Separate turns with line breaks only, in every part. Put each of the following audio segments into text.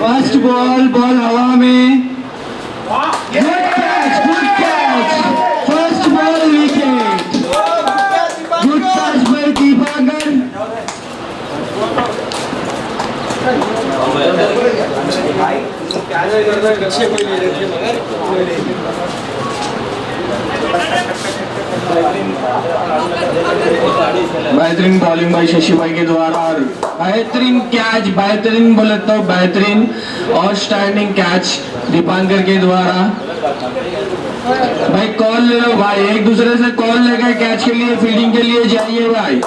First ball हवा में, good catch, first ball wicket, good catch by Deepankar. बेहतरीन bowling भाई शशि भाई के द्वारा और बेहतरीन कैच, बेहतरीन बोले तो बेहतरीन और स्टैंडिंग कैच दीपांकर के द्वारा। भाई कॉल ले लो भाई, एक दूसरे से कॉल लेकर कैच के लिए फील्डिंग के लिए जाइए भाई।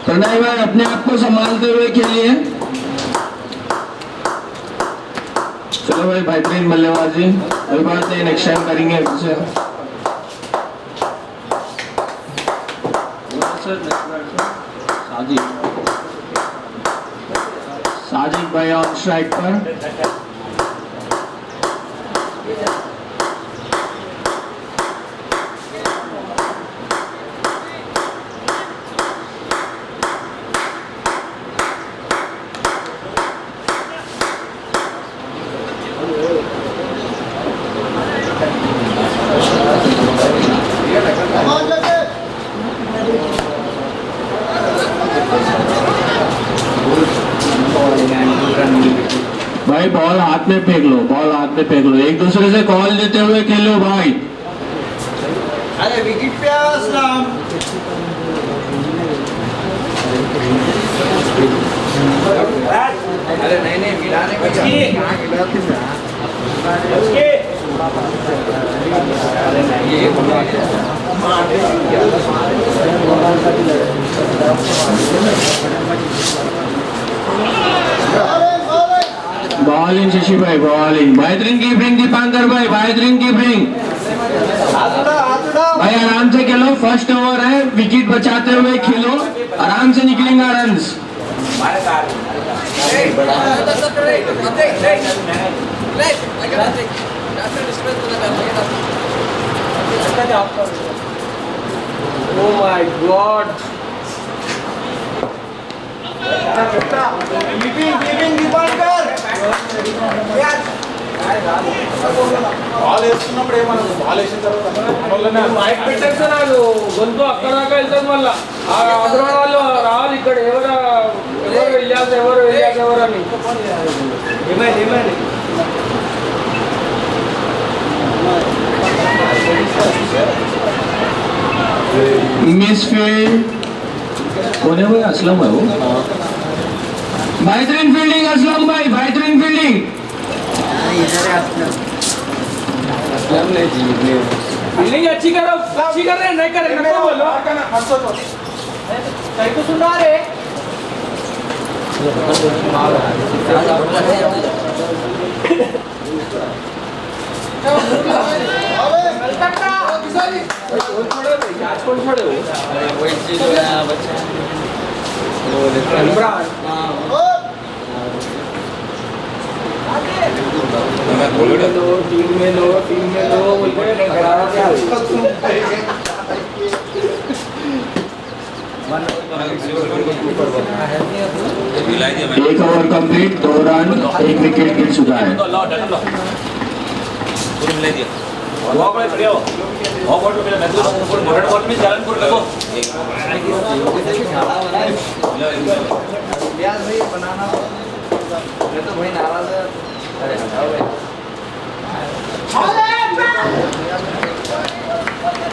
प्रणय भाई अपने आप को संभालते हुए खेलिए। चलो भाई बेहतरीन बल्लेबाजी, कोई बात नहीं, नेक्स्ट टाइम करेंगे इसे। साजिद भाई ऑन स्ट्राइक पर। भाई बॉल हाथ में फेंक लो, बॉल हाथ में फेंक लो, एक दूसरे से कॉल देते हुए खेलो भाई।
अरे विकेट पे असलम। अरे नहीं गिराने को कहाँ गिराते
बॉलिंग शशि भाई, बॉलिंग बेहतरीन कीपिंग दीपांकर भाई, बेहतरीन कीपिंग भाई। आराम से खेलो, फर्स्ट ओवर है, विकेट बचाते हुए खेलो, आराम से निकलेंगे runs.
Oh my God! Keeping Dipankar.
Ball వేస్తున్నప్పుడు ఏమన్నా బాల్ వేసిన తర్వాత
మైక్ పెట్టేస్తే నాకు గొంతు అక్కడ దాకా వెళ్తాను. మళ్ళా అందరూ వాళ్ళు రావాలి ఇక్కడ, ఎవరు అని
मिसफील्ड कोने भाई, असलम है वो। बेहतरीन फील्डिंग असलम भाई, बेहतरीन फील्डिंग।
फील्डिंग अच्छी करो, अच्छी कर रहे हैं, नहीं कर रहे हैं बोलो। सही तो सुन रहा रे। टीम में लो
एक ओवर कंप्लीट, 2 रन, 1 विकेट गिर चुका है।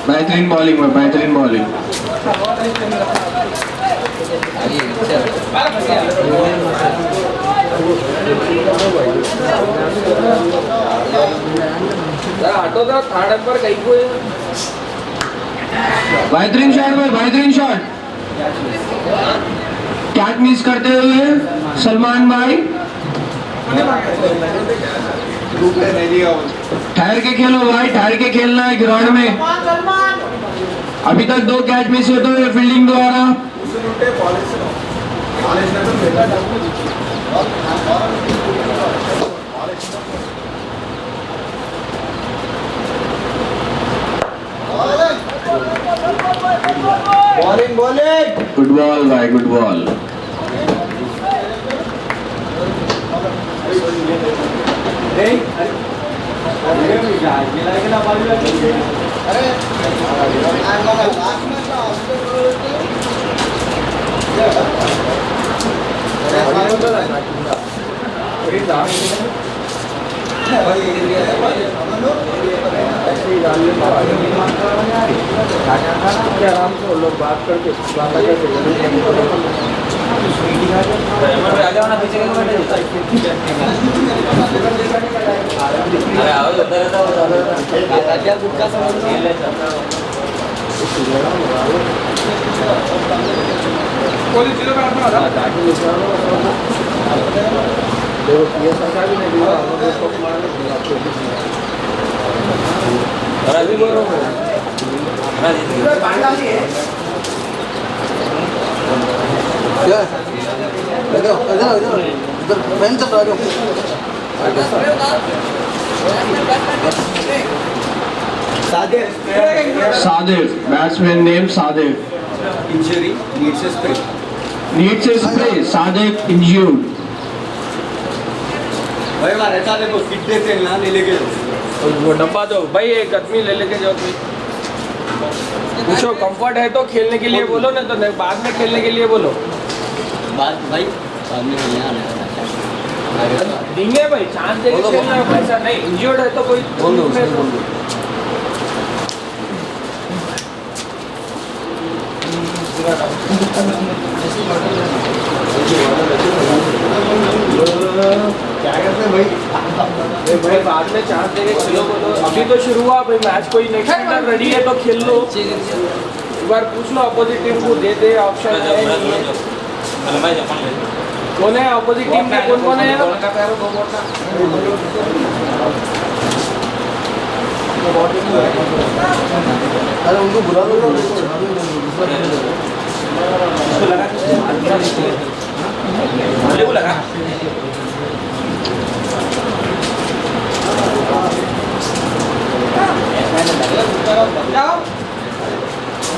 बेहतरीन बॉलिंग में, बेहतरीन बॉलिंग। बेहतरीन शॉट भाई, बेहतरीन शॉट। कैच मिस करते हुए सलमान भाई। ठहर के खेलो भाई, ठहर के खेलना है ग्राउंड में। अभी तक 2 कैच मिस होते हुए फील्डिंग द्वारा।
बॉलिंग बॉलिंग
गुड बॉल भाई, गुड बॉल।
आराम से लोग बात करके
Sadev, batsman name Sadev.
Injury needs a spray
Needs a spray. Sadev injured.
भाई मारे साले को कितने से ना ले लेके जाओ
वो डब्बा दो भाई, एक आदमी ले लेके जाओ। पूछो कंफर्ट है तो खेलने के लिए बोलो, ना तो नहीं, बाद में खेलने के लिए बोलो।
बात भाई बाद में नहीं आना
देंगे भाई, चांस देके खेलना है, ऐसा नहीं। इंजर्ड है तो कोई
बोल दो क्या करते हैं भाई
भाई बाद में चांस देके खेलो बोलो। अभी तो शुरू हुआ भाई मैच, कोई नेक्स्ट रेडी है तो खेल लो। एक बार पूछ लो अपोजिट टीम को, दे दे ऑप्शन है नहीं है। कौन है अपोजिट टीम में, कौन कौन है?
अरे उनको बुला लो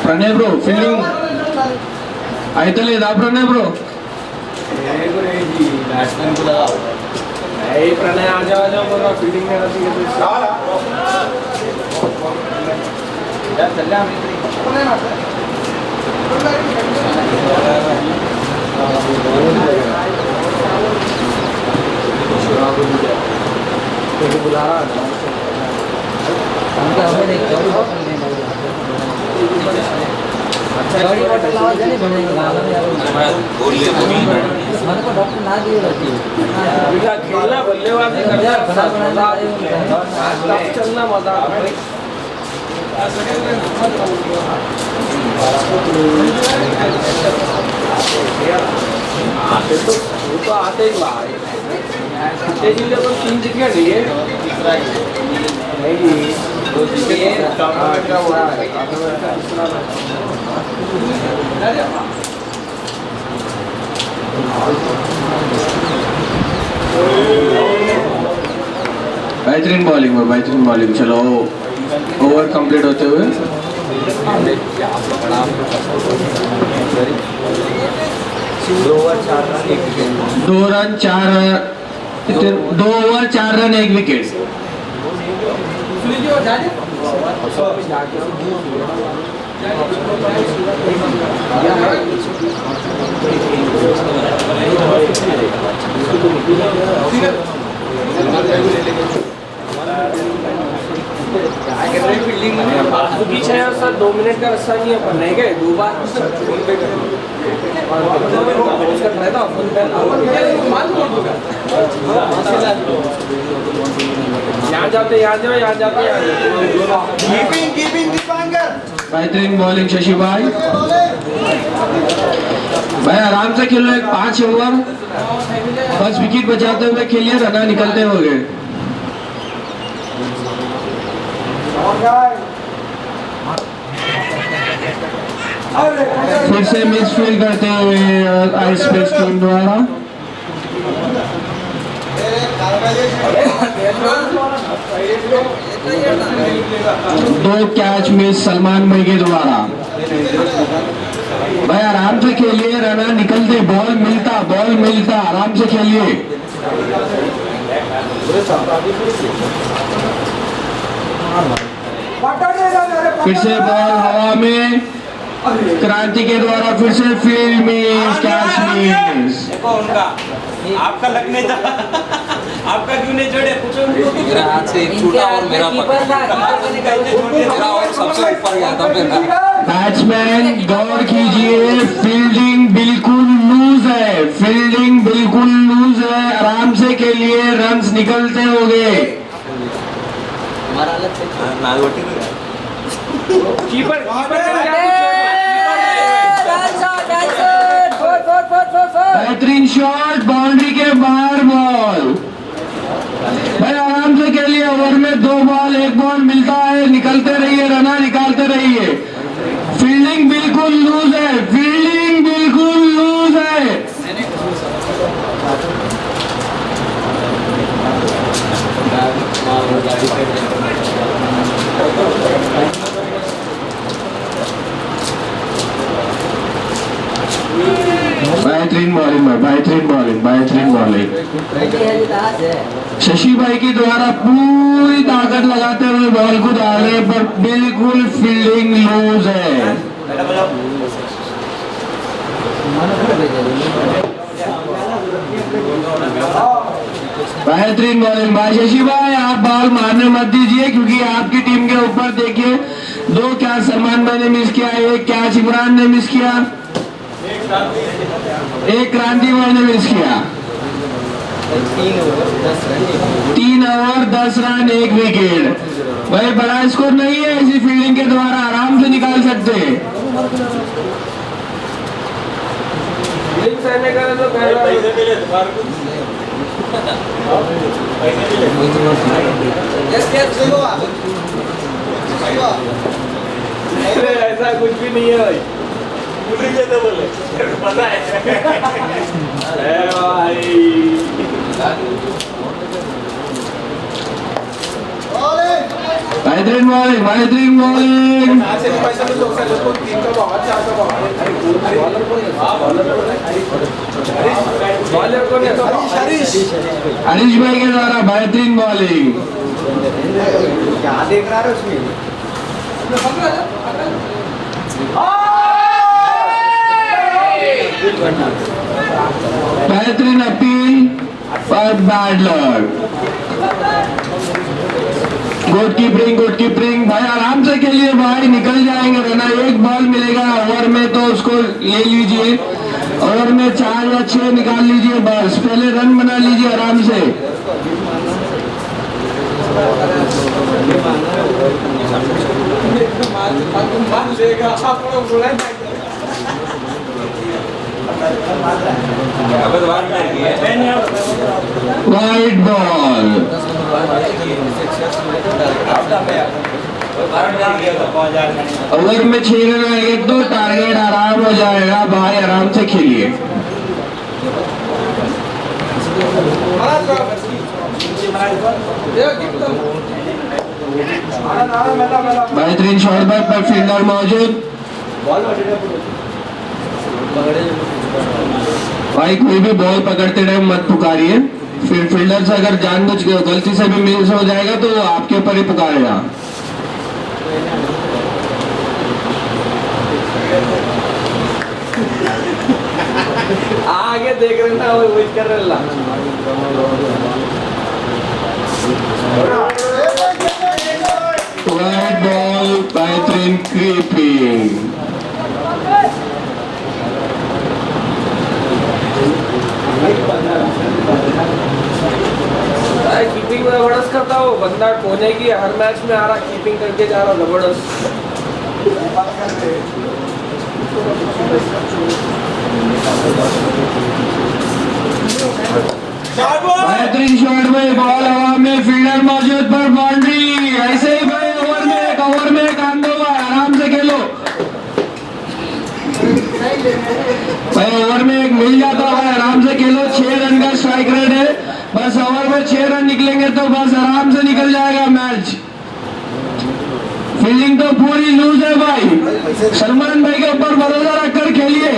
प्रणय ब्रो फील्डिंग అయితే లేదా प्रणय ब्रो?
बैट्समैन को लगाओ
प्रणय आ जाओ बोलो, फील्डिंग में रहती है
यार चल जा
बुला रहा खेलना बल्लेबाजी चलना मजा तो आते ही भाई जिले को 3 विकेट लिए नहीं, 2 विकेट का हुआ है।
बेहतरीन बॉलिंग में, बेहतरीन बॉलिंग। चलो ओवर कंप्लीट होते हुए
2 over 4 run 1 wicket
2 run 2 over 4 run 1 wicket.
Fielding में
पीछे है सर, 2 मिनट का रास्ता नहीं है, पर नहीं गए 2 बार यहाँ जाते यहाँ जाओ, यहाँ जाते यहाँ
कीपिंग दीपांकर
बेहतरीन बॉलिंग शशि भाई। भाई आराम से खेलो, एक 5 ओवर बस विकेट बचाते हुए खेलिए, रना निकलते हो गए। फिर से मिस फील्ड करते हुए आई स्पेस टीम द्वारा। दो कैच मिस सलमान भाई के द्वारा। भाई आराम से खेलिए, रनर निकलते, बॉल मिलता, आराम से खेलिए। फिर से बॉल हवा में, क्रांति के द्वारा फिर से फील्ड में कैच मिस।
देखो उनका आपका लग नहीं था, आपका क्यों नहीं जोड़े? पूछो
मेरा हाथ से एक छूटा और मेरा मेरा और सबसे ऊपर गया था मेरा।
बैट्समैन गौर कीजिए, फील्डिंग बिल्कुल लूज है, आराम से खेलिए, रन्स निकलते होंगे।
हमारा अलग से
नागवटी
कीपर
बेहतरीन शॉट, बाउंड्री के बाहर बॉल। भाई आराम से खेलिए, ओवर में 2 बॉल 1 बॉल मिलता है, निकलते रहिए, रना निकालते रहिए। फील्डिंग बिल्कुल लूज है। बेहतरीन बॉलिंग। शशि भाई के द्वारा पूरी ताकत लगाते हुए बॉल को डाले, पर बिल्कुल फील्डिंग लूज है। बेहतरीन बॉलिंग भाई शशि भाई, आप बॉल मारने मत दीजिए, क्योंकि आपकी टीम के ऊपर देखिए 2 कैच सलमान भाई ने मिस किया, 1 कैच इमरान ने मिस किया, 1 क्रांति भाई ने मिस किया। 3 ओवर 10 रन 1 विकेट। भाई बड़ा स्कोर नहीं है, इसी फील्डिंग के द्वारा आराम से निकाल सकते हैं।
ऐसा कुछ भी नहीं है भाई,
बोले पता है
बेहतरीन बॉलिंग।
ऐसे भी पैसा मिल सकता है, उसको 3 का बहुत 4 का बहुत।
हरीश भाई के द्वारा बेहतरीन बॉलिंग।
क्या देख रहा है उसमें?
बेहतरीन अपील पर बैड लक। गुड कीपिंग भाई, आराम से खेलिए भाई, निकल जाएंगे रना। 1 बॉल मिलेगा ओवर में तो उसको ले लीजिए, ओवर में 4 या 6 निकाल लीजिए, बस पहले रन बना लीजिए आराम से। Wide ball. ओवर में 6 रन आएंगे तो टारगेट आराम हो जाएगा भाई, आराम से खेलिए। बेहतरीन शॉट बैक पर फील्डर मौजूद। भाई कोई भी बॉल पकड़ते टाइम मत पुकारिए, फिर फील्डर से अगर जानबूझ के गलती से भी मिस हो जाएगा तो वो आपके ऊपर ही पुकारेगा।
आगे देख रहे ना, वो वेट कर रहे हैं।
वाइड बॉल, बेहतरीन कीपिंग।
कीपिंग में जबरदस्त करता हो बंदा, कोने की हर मैच में आ रहा, कीपिंग करके जा रहा, जबरदस्त।
बेहतरीन शॉट में बॉल हवा में, फील्डर मौजूद पर बाउंड्री। ऐसे ही भाई ओवर में से खेलो, 6 रन का स्ट्राइक रेट है। बस ओवर में 6 रन निकलेंगे तो बस आराम से निकल जाएगा मैच। फील्डिंग तो पूरी लूज है भाई। सलमान भाई के ऊपर भरोसा रखकर खेलिए।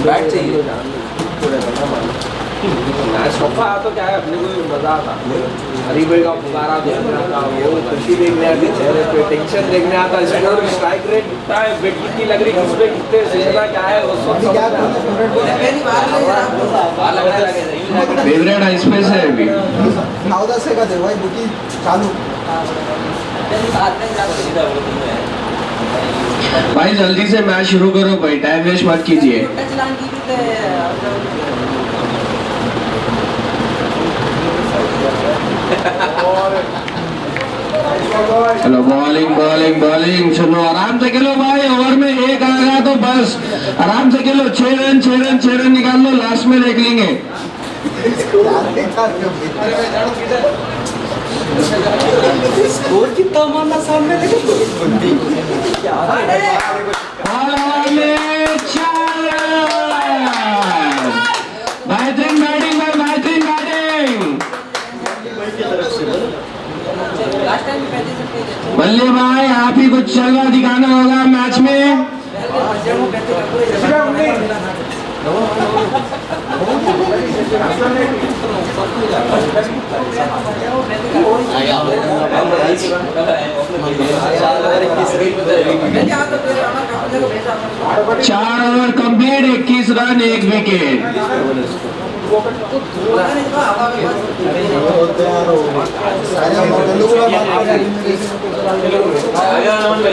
बैट चाहिए
मैच सोफा तो क्या है, अपने को भी मजा आता। हरी भाई का पुकारा देखने आता, वो खुशी देखने आती चेहरे पे, टेंशन देखने आता, स्कोर स्ट्राइक रेट कितना है, विकेट कितनी लग रही, किस पे कितने सीखना क्या है वो सब
फेवरेट हाई स्पेस है अभी।
9-10 का दे भाई बुकी चालू।
भाई जल्दी से मैच शुरू करो भाई, टाइम वेस्ट मत कीजिए। चलो बॉलिंग बॉलिंग बॉलिंग, सुनो आराम से खेलो भाई। ओवर में 1 आ गया तो बस आराम से खेलो। 6 रन 6 रन 6 रन निकाल लो, लास्ट में देख लेंगे।
स्कोर कितना मारना सामने
बेहतरीन बैटिंग भाई, बेहतरीन बैटिंग। बल्ले भाई आप ही कुछ चलवा दिखाना होगा मैच में। चार ओवर कंप्लीट, 21 रन 1 विकेट।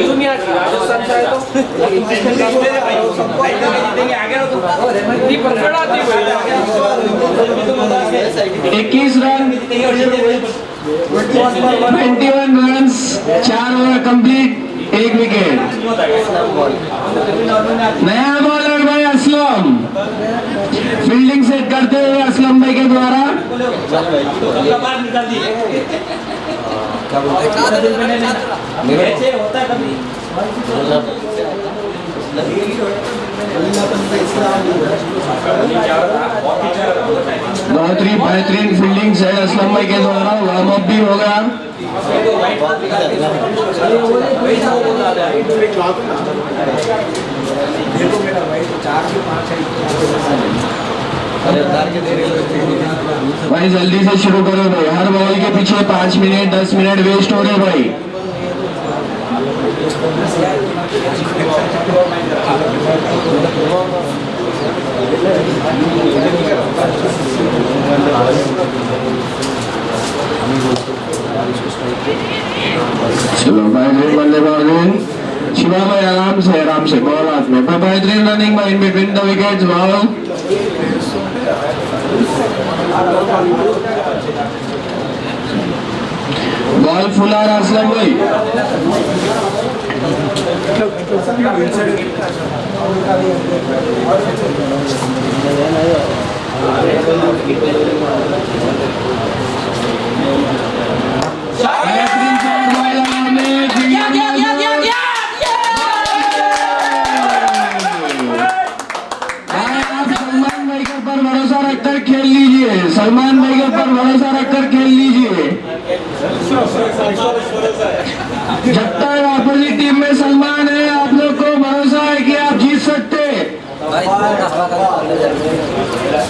दुनिया की राजस्थान से तो
21 run 21 run, 4 over complete, 1 wicket. नया बॉलर भाई असलम, फील्डिंग सेट करते हुए असलम भाई के द्वारा। बहुत ही बेहतरीन फील्डिंग है असलम भाई के द्वारा। वार्म अप भी होगा। भाई जल्दी से शुरू करो भाई, हर बॉल के पीछे 5 मिनट 10 मिनट वेस्ट हो रहे भाई। चलो बेहतरीन बल्लेबाजी शिवा भाई, आराम से बॉल हाथ में। बेहतरीन रनिंग भाई in between the wickets. Ball ball फुला रहा असलम भाई। भरोसा रखकर खेल लीजिए, सलमान भाई के ऊपर भरोसा रखकर खेल लीजिए। जब तक अपोजिट टीम में सलमान है, आप लोग को भरोसा है कि आप जीत सकते।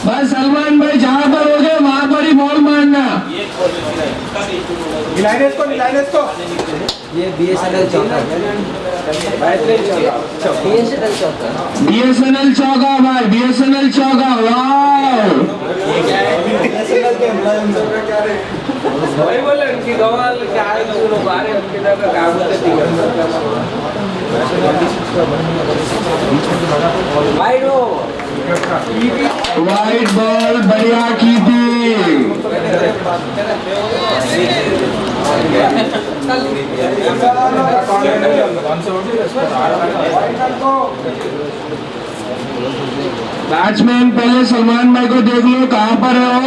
बस सलमान भाई जहाँ पर हो गए वहाँ पर ही बॉल मारना।
ये BSNL चौका
BSNL चौका भाई, BSNL चौका। वाह
वही बोले उनकी गवाल क्या है, उनके काम
वाइड हो
वाइट बॉल, बढ़िया कीपिंग। बैट्समैन पहले सलमान भाई को देख लो, कहाँ पर है वो?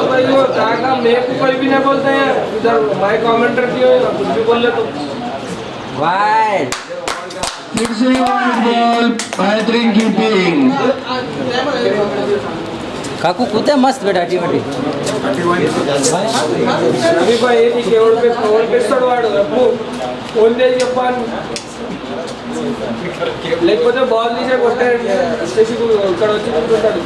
भाई वो का मेरे को कोई भी नहीं बोलते हैं, इधर मैं कमेंटर की हो कुछ भी बोल ले तो
वाइड
फिर से वाइट बॉल, बेहतरीन कीपिंग।
काकू कूदे मस्त बेटा टी20
अभी भाई ये केवल पे सडवाడు ओंदे जपान లేకపోతే బాల్ తీసే కొట్టాడు వచ్చేసి ఇక్కడ వచ్చి కొట్టాడు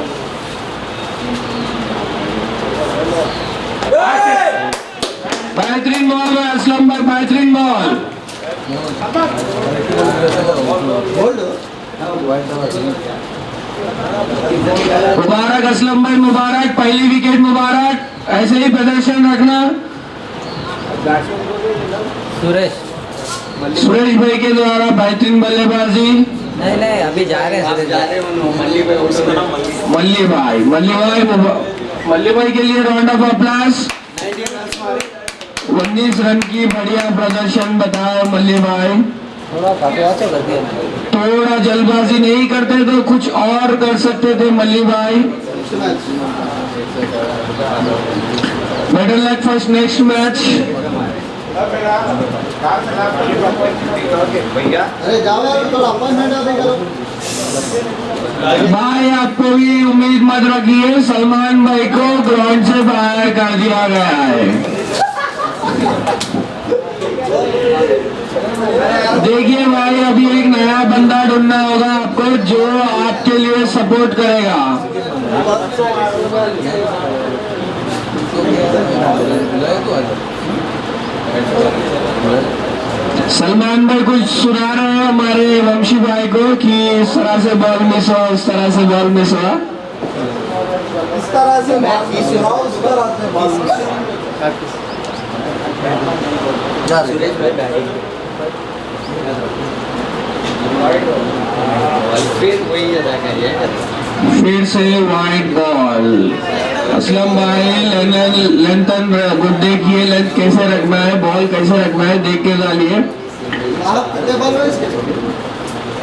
बेहतरीन बॉल है असलम भाई, बेहतरीन बॉल। मुबारक असलम भाई, मुबारक, पहली विकेट मुबारक। ऐसे ही प्रदर्शन रखना।
सुरेश
सुरेश भाई के द्वारा बेहतरीन बल्लेबाजी।
नहीं नहीं अभी जा रहे हैं सुरेश
मल्ली भाई के लिए राउंड ऑफ अप्लास। 19 रन की बढ़िया प्रदर्शन बताया मल्ली भाई।
थोड़ा काटवाचे कर दिया
थोड़ा जल्दबाजी नहीं करते तो कुछ और कर सकते थे मल्ली भाई। Better luck for next match.
अरे जाओ यार, थोड़ा अपॉइंटमेंट अभी करो।
भाई आपको भी उम्मीद मत रखिए, सलमान भाई को ग्राउंड से बाहर कर दिया गया है। देखिए भाई, अभी एक नया बंदा ढूंढना होगा आपको जो आपके लिए सपोर्ट करेगा। सलमान भाई कुछ सुना रहे हैं हमारे वंशी भाई को कि इस तरह से बॉल मिस हुआ, इस तरह से बॉल मिस हुआ।
इस तरह से सुनाओ, उस तरह से बॉल
सुरेश भाई फिर वही
फिर से वाइट बॉल। असलम भाई लेंथ गुड देखिए, लेंथ कैसे रखना है, बॉल कैसे रखना है देख के डालिए।
आप कितने बॉल में इसके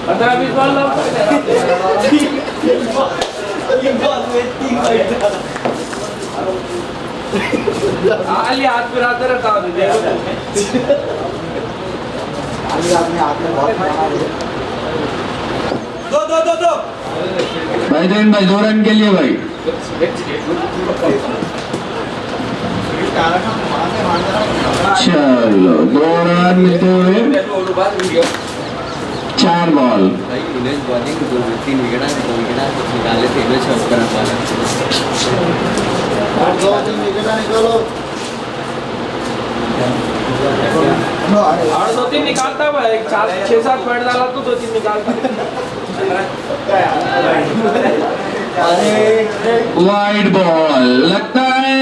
15-20 बॉल लो खाली हाथ फिराते रहता हूँ
अभी आपने हाथ में बहुत मारा है।
दो
बेहतरीन भाई, 2 रन के लिए भाई। चलो 2 रन मिलते हुए 4 बॉल।
बॉलिंग 2-3 विकेट निकाले थे
और 2-3 विकेट निकालो।
और 2-3 निकालता भाई, 6-7 पॉइंट डाला तो 2-3 निकालता।
वाइड बॉल, लगता है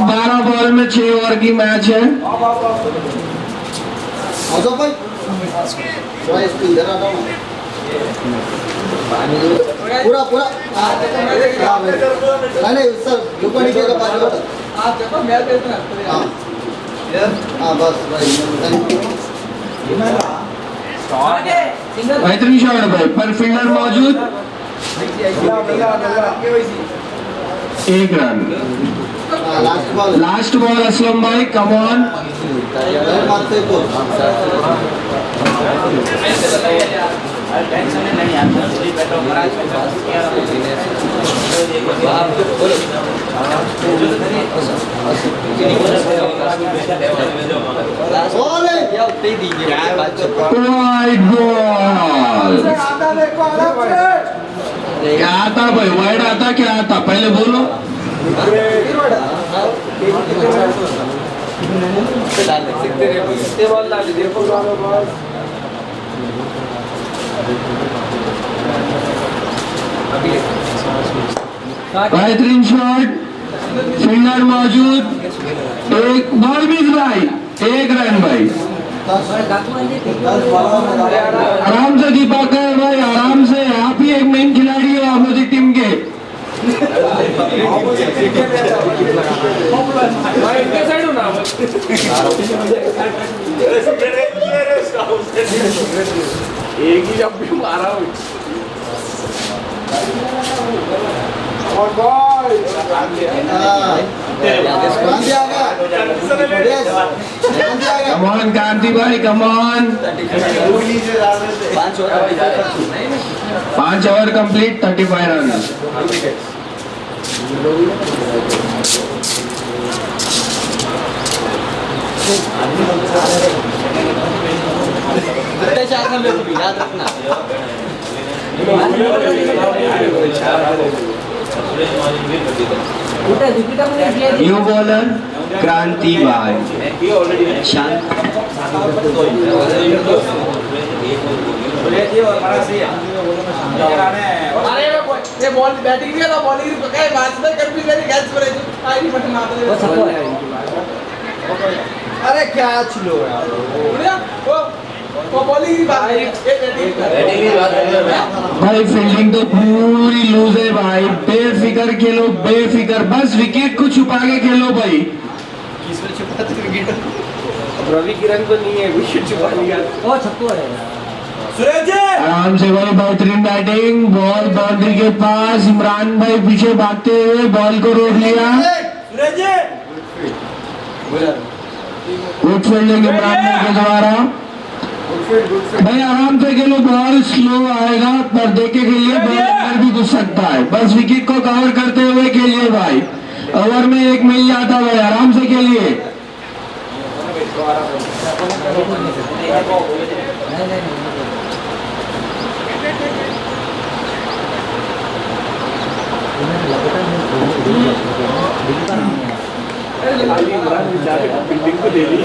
12 बॉल में 6 ओवर की मैच है।
आजो भाई, थोड़ा इसको इधर आ जाओ। पूरा पूरा नहीं सर, ऊपर नीचे का पास होता। हाँ बस भाई,
बेहतरीन शॉट भाई, पर फील्डर मौजूद। 1 रन। लास्ट बॉल असलम भाई, कम ऑन।
मारते को
वाइड बॉल। क्या आता भाई, वाइड आता क्या आता, पहले बोलो। बेहतरीन शॉट, फील्डर मौजूद, एक बॉल मिस भाई, 1 रन भाई।
10 12
आराम से दीपाकर भाई, आराम से। आप ही एक मेन खिलाड़ी हो अपोजिट टीम के।
मैं इनके साइड हूँ ना। एक ही जब भी मारा हूँ। और बॉल
गांधी आ गया
कम ऑन कांति भाई, come on. 5 over complete, 35 run.
याद रखना
न्यू बॉलर क्रांति भाई, शांत।
अरे ये बॉल बैटिंग भी है ना, बॉलिंग भी काय वाचना कर भी मेरी गैस पर काय नहीं बटन आता है।
अरे कैच लो यार
वो बॉलिंग की बात है, ये बैटिंग
भाई फील्डिंग तो पूरी लूज है भाई। बेफिक्र खेलो, बेफिक्र, बस विकेट को छुपा के खेलो भाई।
रवि किरण तो नहीं है, विकेट छुपा लिया।
वो छक्को है
सूरज जी
आराम से भाई, बेहतरीन बैटिंग। बॉल बाउंड्री के पास, इमरान भाई पीछे भागते हुए बॉल को रोक लिया।
सूरज जी
गुड फील्डिंग इमरान भाई के द्वारा। भाई आराम से खेलो, बॉल स्लो आएगा, पर देखे खेलिए, बॉल अंदर भी घुस सकता है। बस विकेट को कवर करते हुए खेलिए भाई। ओवर में 1 मिल जाता है भाई, आराम से खेलिए।
फील्डिंग को दे दी।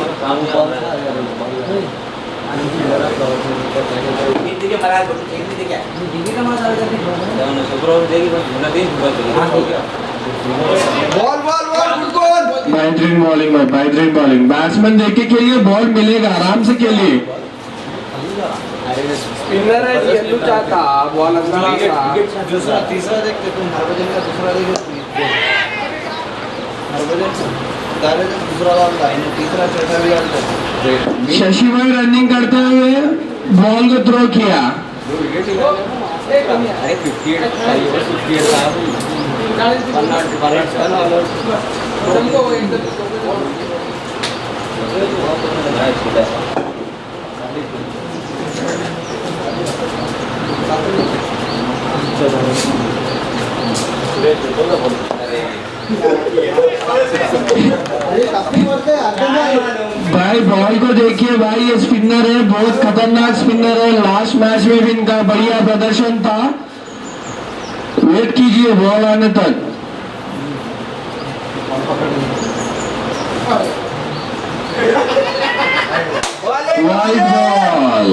बॉल बॉल बॉल बॉल
बेहतरीन बॉलिंग भाई, बेहतरीन बॉलिंग। बैट्समैन देख के खेलिए, बॉल मिलेगा, आराम से खेलिए।
स्पिनर है येलो चाहता, बॉल अंदर आता।
दूसरा तीसरा देखते तुम हरभजन का दूसरा देखो हरभजन दूसरा बॉल था तीसरा चौथा भी आता है
शशि भाई रनिंग करते हुए बॉल को थ्रो किया।
अरे 58
अरे काफी बोलते हैं
भाई बॉल को देखिए भाई, ये स्पिनर है, बहुत खतरनाक स्पिनर है। लास्ट मैच में भी इनका बढ़िया प्रदर्शन था। वेट कीजिए बॉल आने तक। वाइड बॉल,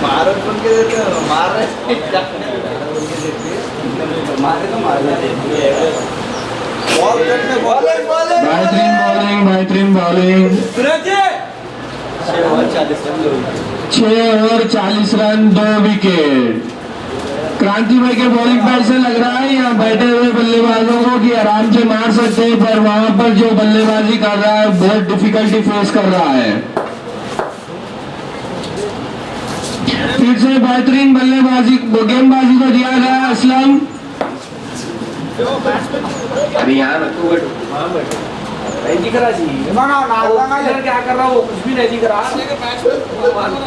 मार बन के देते हैं मार रहे मारे तो मार बॉल करने बॉलिंग बॉलिंग
बेहतरीन बॉलिंग, बेहतरीन बॉलिंग।
सूरज जी
6 ओवर 40 रन, 2 विकेट। क्रांति भाई के बॉलिंग पे ऐसे लग रहा है यहाँ बैठे हुए बल्लेबाजों को कि आराम से मार सकते हैं, पर वहां पर जो बल्लेबाजी कर रहा है बहुत डिफिकल्टी फेस कर रहा है। फिर से बेहतरीन बल्लेबाजी गेंदबाजी को दिया गया असलम।
अभी यहाँ रखो
नहीं दिख रहा जी। प्लेयर क्या कर रहा है, वो कुछ भी नहीं दिख रहा।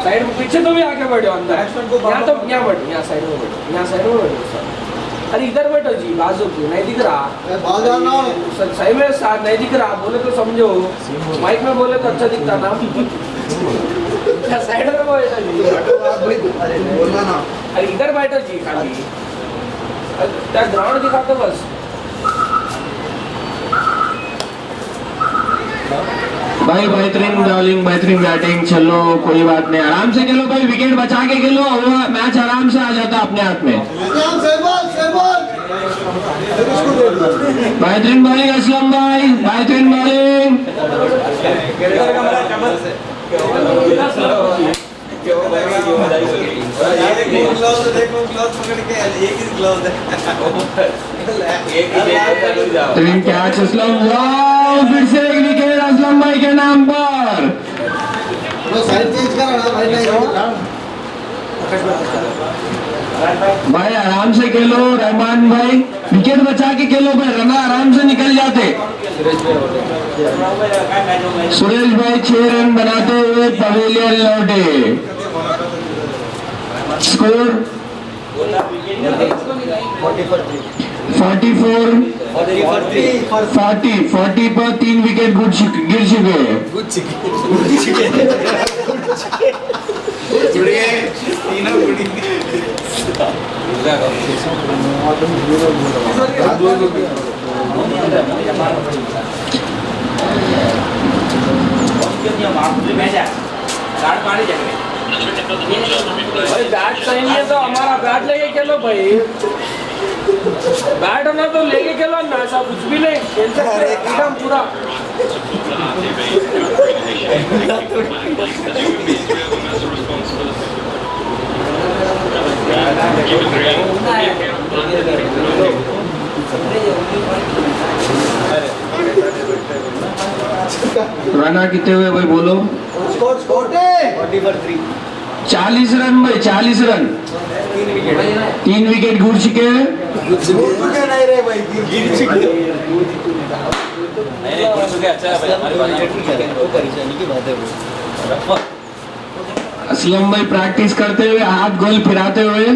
साइड में पीछे तो भी आके बैठो अंदर। यहाँ तो यहाँ बैठो, यहाँ साइड में बैठो, यहाँ साइड में बैठो। अरे इधर बैठो जी, बाजू की नहीं दिख रहा।
बॉल जाना
सही में साथ नहीं दिख रहा, बोले तो समझो। माइक में बोले तो अच्छा दिखता ना। साइड में बैठो जी।
अरे बोलना ना
अरे इधर बैठो जी खाली। ग्राउंड दिखा दो बस।
भाई बेहतरीन बॉलिंग बेहतरीन बैटिंग, चलो कोई बात नहीं, आराम से खेलो भाई, विकेट बचा के खेलो, मैच आराम से आ जाता अपने हाथ में। बेहतरीन बॉलिंग असलम भाई, बेहतरीन बॉलिंग। बेहतरीन कैच असलम, वाह फिर से एक विकेट असलम भाई के नाम पर। भाई आराम से खेलो रहमान भाई, विकेट बचा के खेलो भाई, रन आराम से निकल जाते। सुरेश भाई 6 रन बनाते हुए पवेलियन लौटे। स्कोर 40 पर 3 विकेट गिर चुके हैं।
भाई बैट चाहिए तो हमारा बैट लेके खेलो भाई, बैट होना तो लेके खेलो ना, ऐसा कुछ भी नहीं खेल सकते एकदम पूरा।
राना कितने हुए भाई बोलो? 40 रन भाई, 40 रन, 3 विकेट गिर चुके हैं। असलम भाई प्रैक्टिस करते हुए, हाथ गोल फिराते हुए।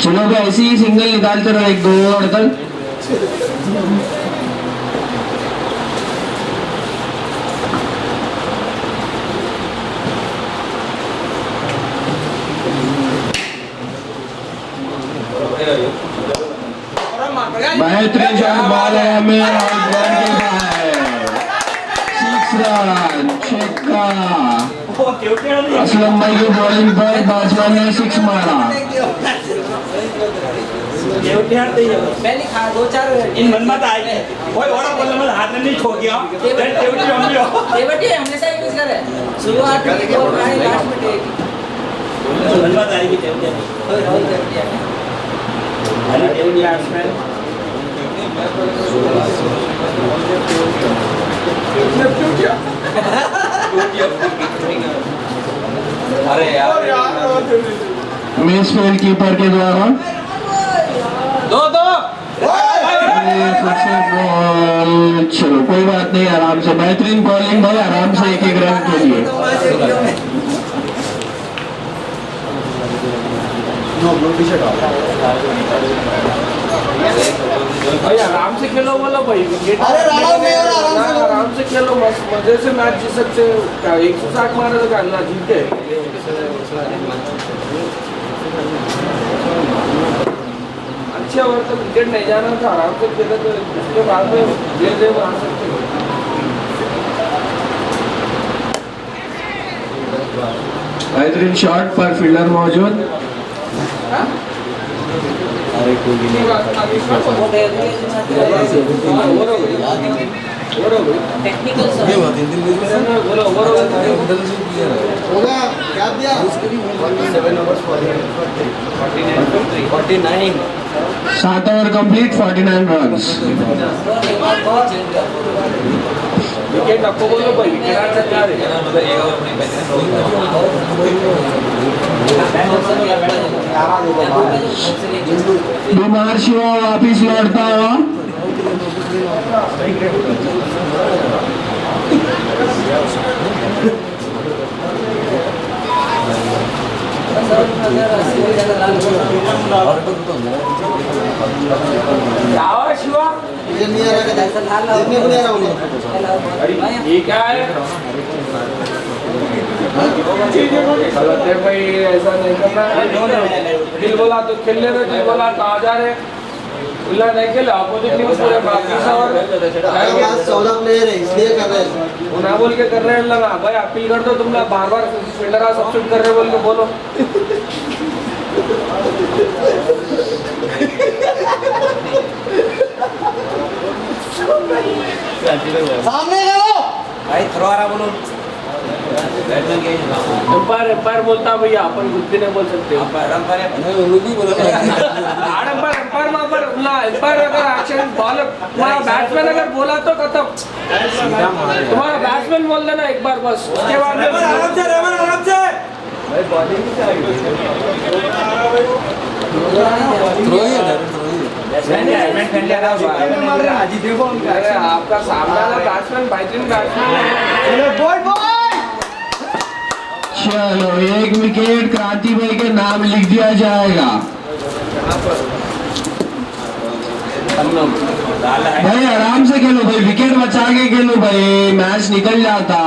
चलो भाई ऐसे ही सिंगल निकालते रहो 1-2 ओवर तक। बेहतरीन शॉट, बॉल है हमें आउट के बाहर, 6 रन छक्का। असलम भाई की बॉलिंग पर बैट्समैन ने 6 मारा।
इन मन मत आई कोई और बोल मत, हाथ में नहीं खो गया टेवटी हम भी हो
देवटी हमेशा यूज करे, शुरुआत में वो प्राइस लास्ट में टेक
मन मत आएगी टेवटी अरे टेवटी बैट्समैन अरे यार
मिस फील्ड कीपर के द्वारा
2-2।
चलो कोई बात नहीं, आराम से, बेहतरीन बॉलिंग भाई, आराम से 1-1 रन के लिए।
भाई आराम से खेलो बोलो भाई, विकेट आराम से खेलो, मजे से मैच जीत सकते हो। क्या 160 मारे तो क्या ना जीते? अच्छे ओवर तो विकेट नहीं जाना था, आराम से खेले तो उसके बाद में धीरे मार सकते हो।
बेहतरीन शॉट पर फील्डर मौजूद।
टेक्निकल
होगा क्या दिया
7 ओवर कंप्लीट, 49 रन।
विकेट आपको बोलो भाई, विकेट आना चाहिए।
बीमार शिवा वापिस लौटता हुआ।
शिवा
ये नहीं आ रहा, देखने को नहीं आ रहा उन्हें।
ये क्या है? गलत है भाई, ऐसा नहीं करना है। दिल बोला तो खेल ले रहे, दिल बोला तो आ जा रहे, उल्ला नहीं खेले अपोजिट टीम पूरे बाकी सब और
14 प्लेयर है इसलिए कर रहे हैं।
वो ना बोल के कर रहे हैं लगा भाई अपील कर दो, तुम लोग बार बार फील्डर का सब्सिट्यूट कर रहे बोल के बोलो।
सामने करो
भाई थ्रो आ रहा बोलो
एम्पायर बोलता भैया, अपन कुछ भी नहीं बोल सकते। एम्पायर अगर एक्शन बॉल तुम्हारा बैट्समैन अगर बोला तो खत्म, तुम्हारा बैट्समैन बोल देना एक बार बस, उसके बाद
आराम से रेमन, आराम से
अरे आपका सामने वाला बैट्समैन बेहतरीन बैट्समैन है।
चलो 1 विकेट क्रांति भाई के नाम लिख दिया जाएगा। भाई आराम से खेलो भाई, विकेट बचा के खेलो भाई, मैच निकल जाता।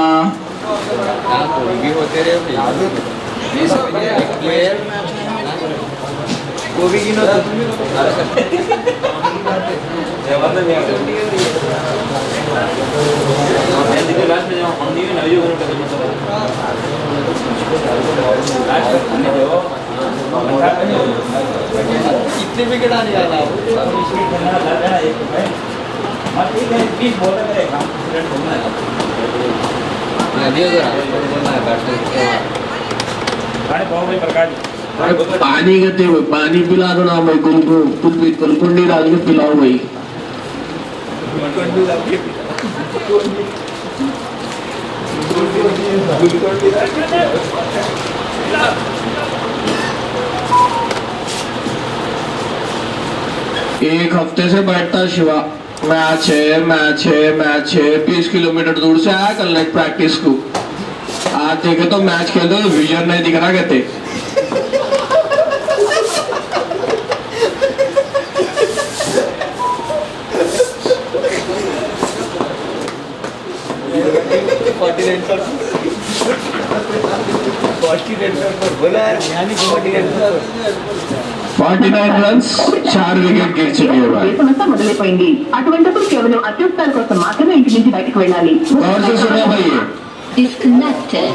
कितने विकेट आने वाला है? पानी कहते हुए पानी पिला दो ना भाई, कुलकुंडी डाल के पिलाओ भाई। एक हफ्ते से बैठता शिवा, मैच है 20 किलोमीटर दूर से आया कल नाइट प्रैक्टिस को, आज देखे तो मैच खेलते तो विजन नहीं दिख रहा कहते। बोला यानी
49 रन्स 4 विकेट गिर चुके हैं भाई।
సమస్య మొదలైపోయింది. అటువంటిప్పుడు కేవలం అత్యవసరాల కోసం మాత్రమే ఇంటి నుంచి బయటకు వెళ్ళాలి.
और से सुना भाई ये।
Disconnected.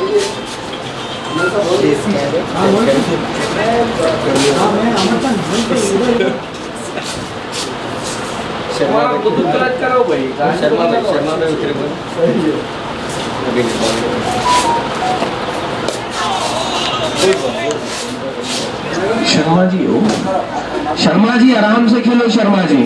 तुम्हारा खुद क्लच करो भाई।
शर्मा भाई उतरे बोल।
शर्मा जी आराम से खेलो शर्मा जी।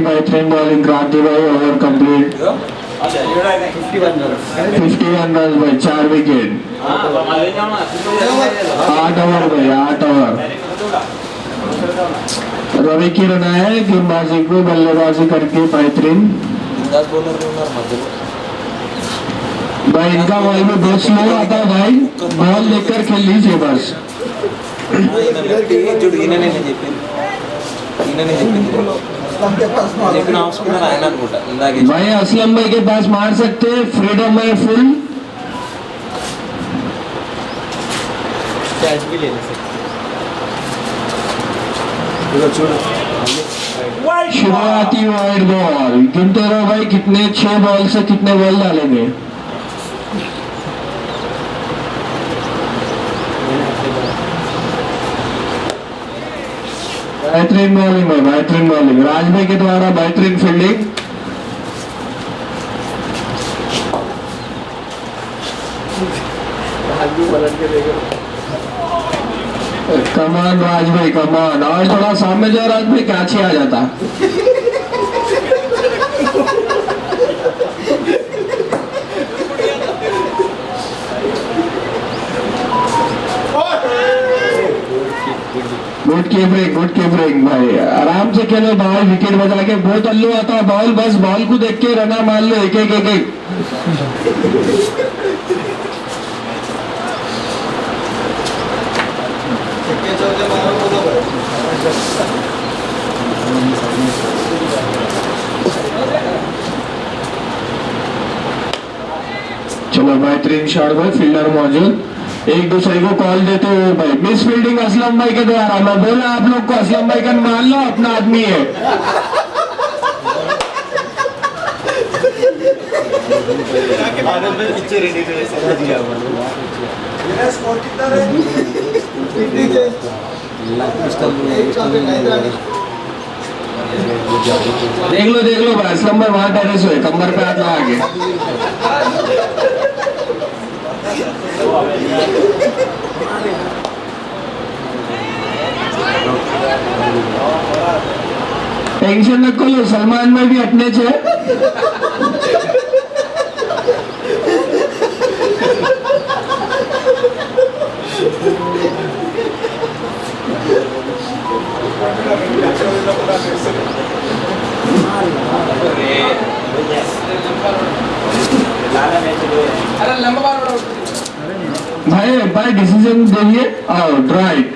बेहतरीन बॉलिंग क्रांति भाई, ओवर कंप्लीट 51 रन भाई, 4 विकेट, 8 ओवर भाई, 8 ओवर। रवि किरण है गेंदबाजी को बल्लेबाजी करके बेहतरीन भाई। इनका बॉल में बहुत स्लो आता है भाई, बॉल लेकर खेल लीजिए बस। भाई असलम भाई के पास मार सकते हैं, फ्रीडम है फुल।
कैच भी ले सकते।
शुरुआती वाइड बॉल गिनते रहो भाई, कितने 6 बॉल से कितने बॉल डालेंगे। बेहतरीन बॉलिंग है, बेहतरीन बॉलिंग राज भाई के द्वारा, बेहतरीन फील्डिंग।
कमान राज भाई कमान, और थोड़ा सामने जाओ राज भाई, कैच ही आ जाता। गुड कीपरिंग भाई, आराम से खेलो बॉल, विकेट बजा के। बहुत अल्लू आता है बॉल, बस बॉल को देख के रना मार लो एक एक एक एक। चलो बेहतरीन शॉट भाई, फील्डर मौजूद, एक दूसरे को कॉल देते हुए भाई। मिस फील्डिंग असलम भाई के द्वारा, मैं बोला आप लोग को असलम भाई का मान लो, अपना आदमी है। देख लो भाई, असलम भाई वहां टेरेस हुए, कमर पे हाथ लगा के। टेंशन नको लो, सलमान भाई भी अपने छे।
अरे लंबा बार
भाई डिसीजन देंगे, आउट राइट।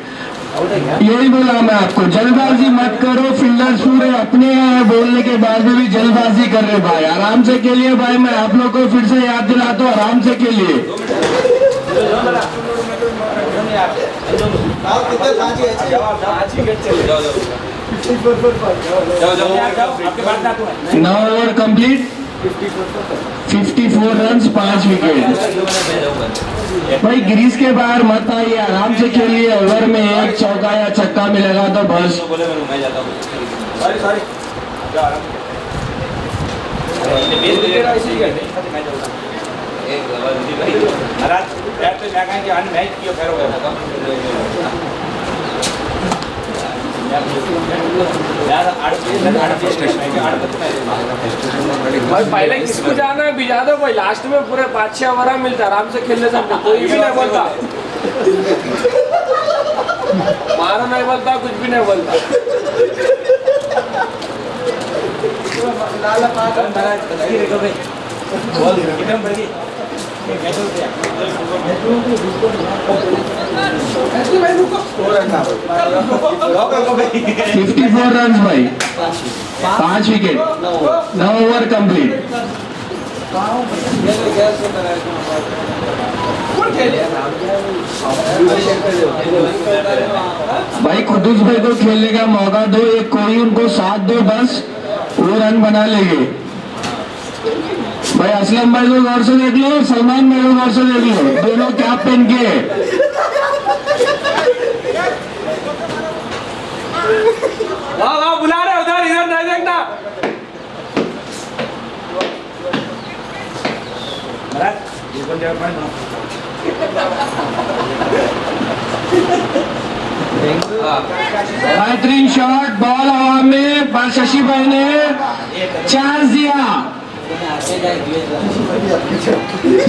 यही बोला मैं आपको, जल्दबाजी मत करो, फील्डर्स पूरे अपने हैं, बोलने के बाद में भी जल्दबाजी कर रहे भाई। आराम से खेलिए भाई, मैं आप लोग को फिर से याद दिलाता हूँ, आराम से खेलिए। नौ ओवर कंप्लीट, 54 रन, 5 विकेट। भाई ग्रीस के बाहर मत आइए, आराम से खेलिए। ओवर में एक चौका या छक्का मिलेगा तो बस।
भाई पहले किसको जाना है भिजा दो भाई, लास्ट में पूरे 5-6 ओवर मिलता, आराम से खेलने सकते, कोई भी नहीं बोलता, मारो नहीं बोलता, कुछ भी नहीं बोलता।
फिफ्टी 54 रन भाई, 5 विकेट, 9 ओवर कंप्लीट। भाई कुदूस भाई को खेलने का मौका दो, एक कोई उनको साथ दो, बस वो रन बना लेंगे। भाई असलम भाई को गौर से देख लो, सलमान भाई को गौर से देख लो, दोनों कैप पहन के।
वाह बुला रहे उधर, इधर नहीं देखना।
बेहतरीन शॉट, बॉल हवा में, पर शशि भाई ने चांस दिया।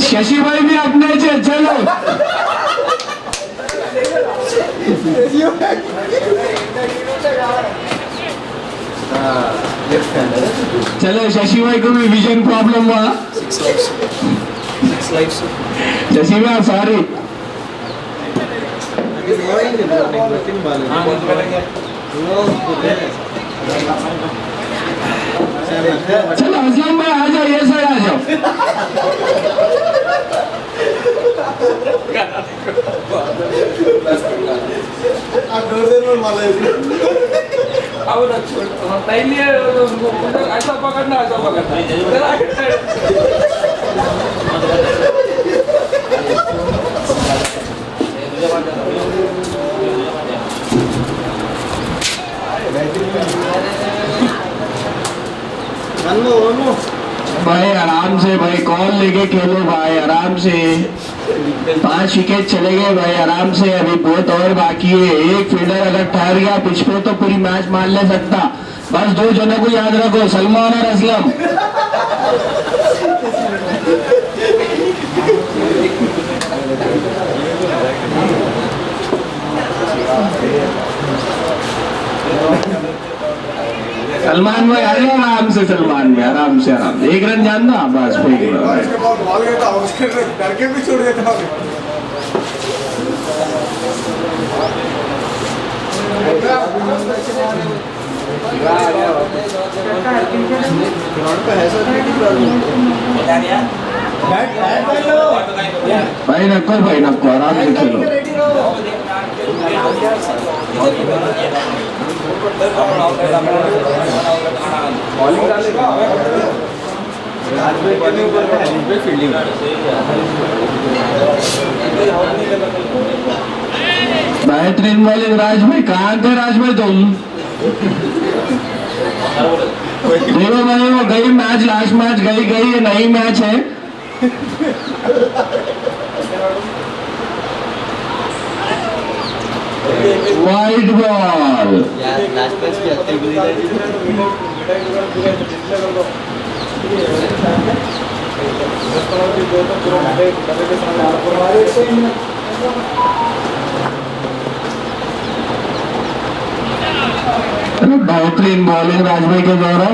शशि भाई भी अपने चलो। चलो शशि भाई को भी विजन प्रॉब्लम हुआ। शशि भाई सॉरी। चलो असलम भाई आ जाओ, ये साइड आ जाओ।
अब नहीं ऐसा पकड़ना, ऐसा
भाई आराम से भाई, कॉल लेके खेलो भाई आराम से। 5 विकेट चले गए भाई आराम से, अभी बहुत और बाकी है। एक फील्डर अगर ठहर गया पिच पे तो पूरी मैच मान ले सकता। बस 2 जनों को याद रखो, सलमान और असलम। सलमान भाई अरे आराम से, सलमान भाई आराम से, आराम से। 1 रन जानना बस, फेंक लो।
इसके बाद बॉल गया था, उसके डर के भी छोड़ देता हूँ।
भाई नको आराम से खेलो। बेहतरीन बॉलिंग राज भाई, कहाँ थे राज भाई तुम? देखो भाई वो गई मैच, लास्ट मैच गई ये नई मैच है। Wide ball. बेहतरीन बॉलिंग राज भाई के द्वारा।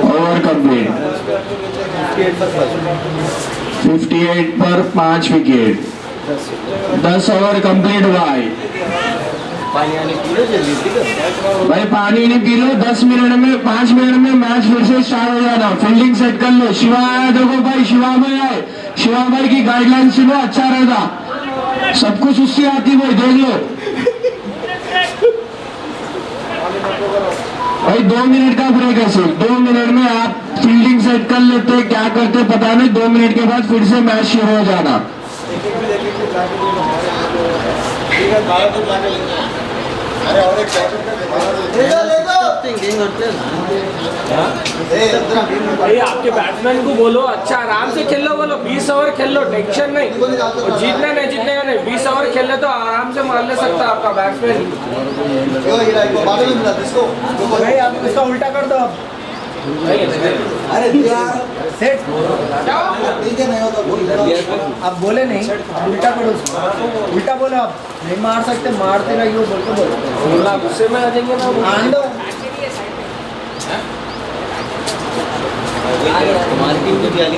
Over complete. 58 पर 5 विकेट। 10 ओवर कंप्लीट भाई। भाई पानी नहीं पी लो। 10 मिनट में 5 मिनट में मैच फिर से स्टार्ट हो जाना। फील्डिंग सेट कर लो। शिवा आया, देखो भाई शिवा भाई आए। शिवा भाई की गाइडलाइन सुनो, अच्छा रहेगा। सब कुछ उससे आती भाई, देख लो भाई। 2 मिनट का ब्रेक है सिर्फ। 2 मिनट में आप फील्डिंग सेट कर लेते, क्या करते पता नहीं। 2 मिनट के बाद फिर से मैच शुरू हो जाना।
भाई आपके बैट्समैन को बोलो अच्छा आराम से खेल लो, बोलो 20 ओवर खेल लो, टेंशन नहीं। जीतने नहीं जीतने का नहीं, 20 ओवर खेल ले तो आराम से मार ले सकता आपका बैट्समैन।
नहीं आप इसका उल्टा कर दो। अरे सेट आप बोले नहीं, उल्टा करो, उल्टा बोलो। आप नहीं मार सकते, मारते रहिए बोल के बोलो।
गुस्से में आ जाएंगे ना।
आंदो मार्किंग की जाली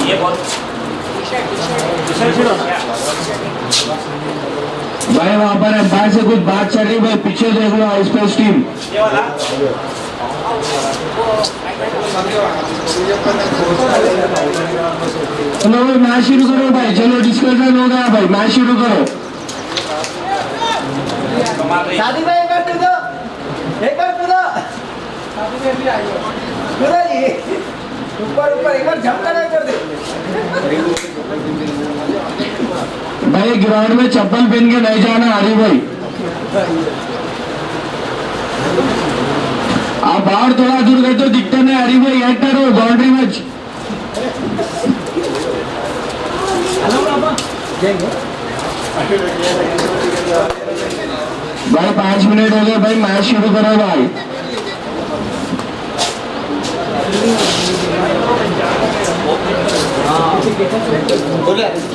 ये बहुत
भाई वहां पर अंपायर से कुछ बात चल रही भाई, पीछे देख लो स्पेस टीम।
ये वाला
चलो भाई मैच शुरू करो भाई। चलो डिस्कशन हो गया भाई, मैच शुरू करो।
शादी भाई एक बार दो, एक बार दो जी, ऊपर ऊपर एक बार झपका नहीं कर दे
भाई। ग्राउंड में चप्पल पहन के नहीं जाना हरी भाई। आप बाहर थोड़ा दूर गए तो दिखते नहीं हरी भाई। एंटर हो बाउंड्री मैच। भाई 5 मिनट हो गए भाई, मैच शुरू करो भाई।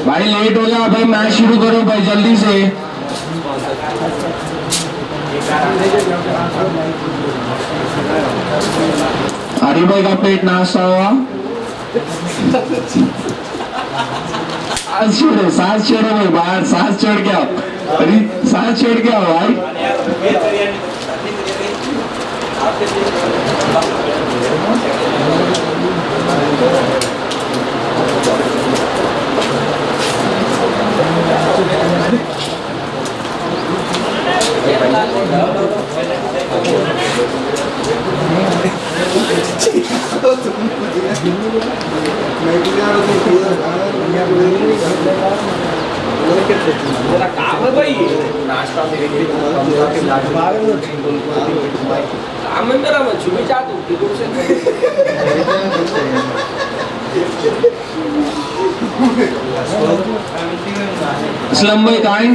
भाई लेट हो गया भाई, मैच शुरू करो भाई जल्दी से। हरी भाई का पेट नाश्ता हुआ। सांस छोड़ो भाई, बाहर सांस छोड़ के आओ। अरे सांस छोड़ के आओ भाई।
मैं
जरा काम है भाई नाश्ता काम है मेरा मैं छुपी चाहता हूँ टिकट से
असलम भाई कहाँ हैं?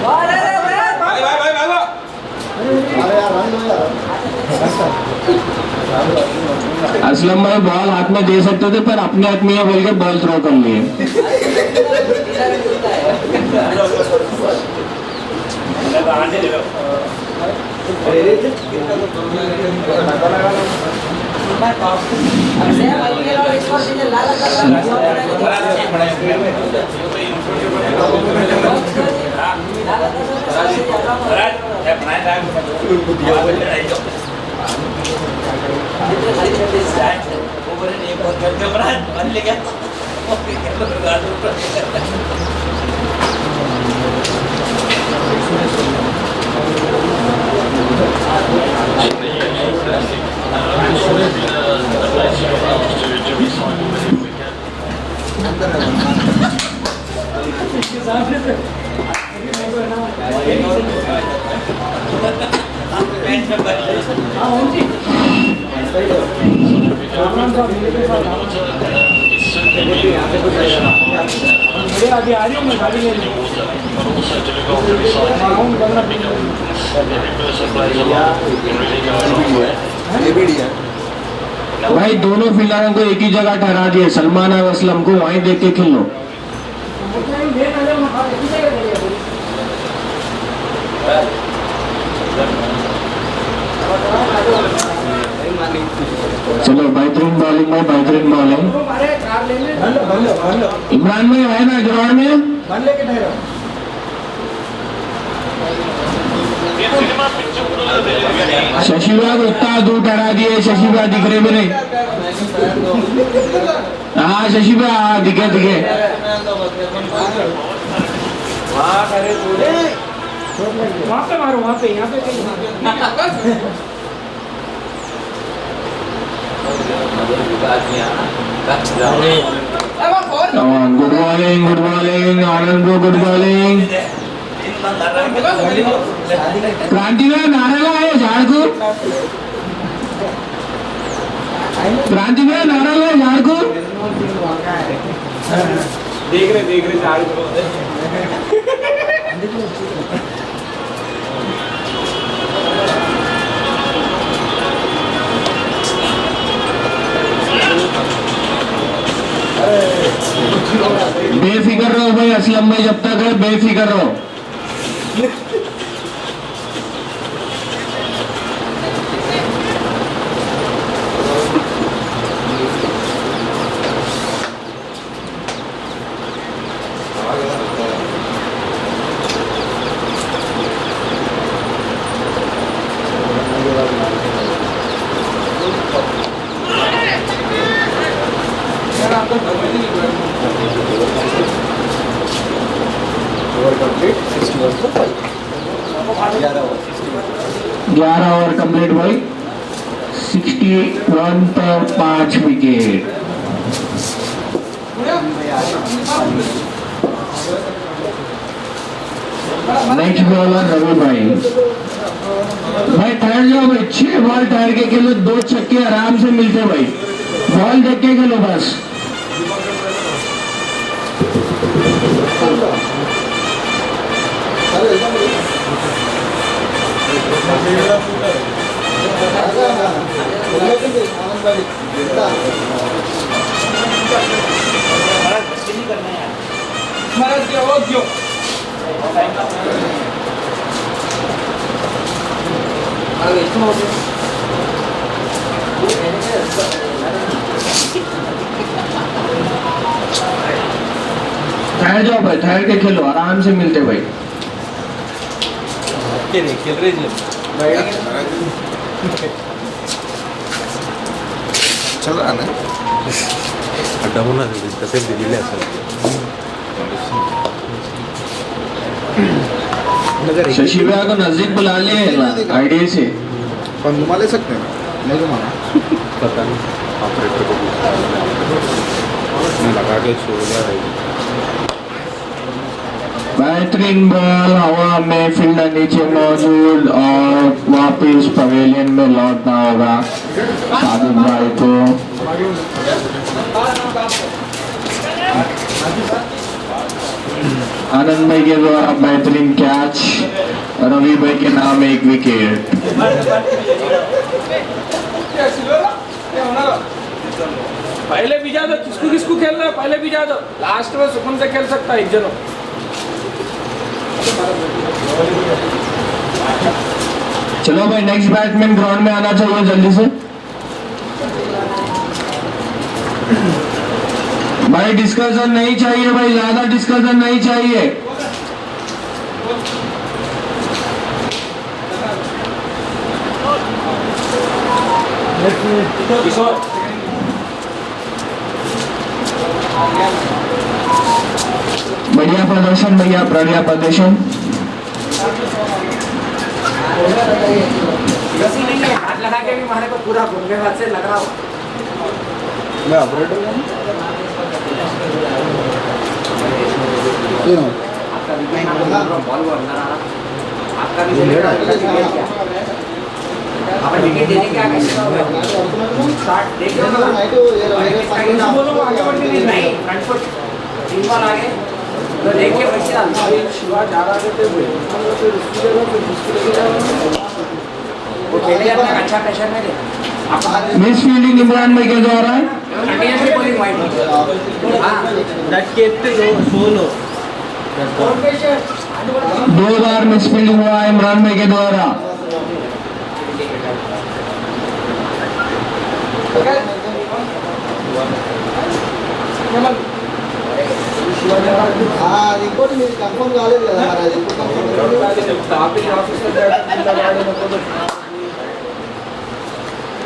भाई भाई भाई भागो
असलम भाई बॉल हाथ में दे सकते थे पर अपने हाथ में बोल के बॉल थ्रो कर लिए।
आने दे लो
अभी आ रही हूँ मैं गाड़ी लेने
भाई दोनों फील्डरों को एक ही जगह ठहरा दिए, सलमान और असलम को वहीं देख के खेलो। चलो बेहतरीन बॉलिंग में बेहतरीन बॉलिंग। इमरान भाई है ना ग्राउंड में? शशिभा को इतना दूर ठहरा दिए, शशिभा दिख रहे भी नहीं। हाँ शशिभा हाँ दिखे दिखे।
वहाँ पे मारो वहाँ पे यहाँ पे कहीं
गुड बॉलिंग आनंद को गुड बॉलिंग। क्रांति में नारा है झाड़कू, क्रांति में नारा है झाड़कू।
देख रहे झाड़ को
बेफिक्र रहो भाई, असलम भाई जब तक है बेफिक्र रहो। ग्यारह ओवर कंप्लीट भाई, 61 पर 5 विकेट। नेक्स्ट बॉलर रवि भाई। भाई ठहर जाओ भाई, 6 बॉल ठहर के खेलो, 2 छक्के आराम से मिलते भाई, बॉल देख के खेलो बस। ठहर जाओ भाई, ठहर के खेलो, आराम से मिलते भाई।
खेल रहे
चल रहा ना
अड्डा होना कसे दिले असेल
शशिभा को नजदीक बुला लिए आईडी से।
पण घुमा ले सकते हैं नहीं घुमाना
पता नहीं ऑपरेटर को मैं लगा के छोड़ दिया है
बेहतरीन बॉल हवा में, फील्डर नीचे मौजूद और वापिस पवेलियन में लौटना होगा सादिक भाई को। आनंद भाई के द्वारा बेहतरीन कैच, रवि भाई के नाम एक विकेट।
पहले भी जा दो, किसको किसको खेलना है पहले भी जा दो, लास्ट में सुकून से खेल सकता है एक जनो।
चलो भाई नेक्स्ट बैट्समैन ग्राउंड में आना चाहिए जल्दी से। भाई डिस्कशन नहीं चाहिए, भाई ज्यादा डिस्कशन नहीं चाहिए।
किशोर
बढ़िया प्रदर्शन भैया, बढ़िया प्रदर्शन।
वैसी नहीं है, हाथ लगा के भी मारे को पूरा घूमने हाथ से लग रहा हो।
मैं ऑपरेटर हूँ
आपका विकेट बॉल को अंदर आ रहा, आपका भी विकेट आप विकेट देने क्या कैसे स्टार्ट देख लो ना, बोलो आगे बढ़ने नहीं फ्रंट फुट 3 बॉल आगे तो देख के वैसे डाल।
शिवा जा रहा है तो फिर उसकी जगह फिर जिसकी जगह
वो खेले अपना अच्छा प्रेशर में दे।
मिस फील्डिंग इमरान भाई के द्वारा
कंटिन्यूअसली बॉलिंग वाइड हां
दो बार मिस फील्डिंग हुआ इमरान भाई के द्वारा।
रिपोर्ट में कंफर्म गाले हमारा रिपोर्ट
ऑफिस ऑफिसर लगाने में तो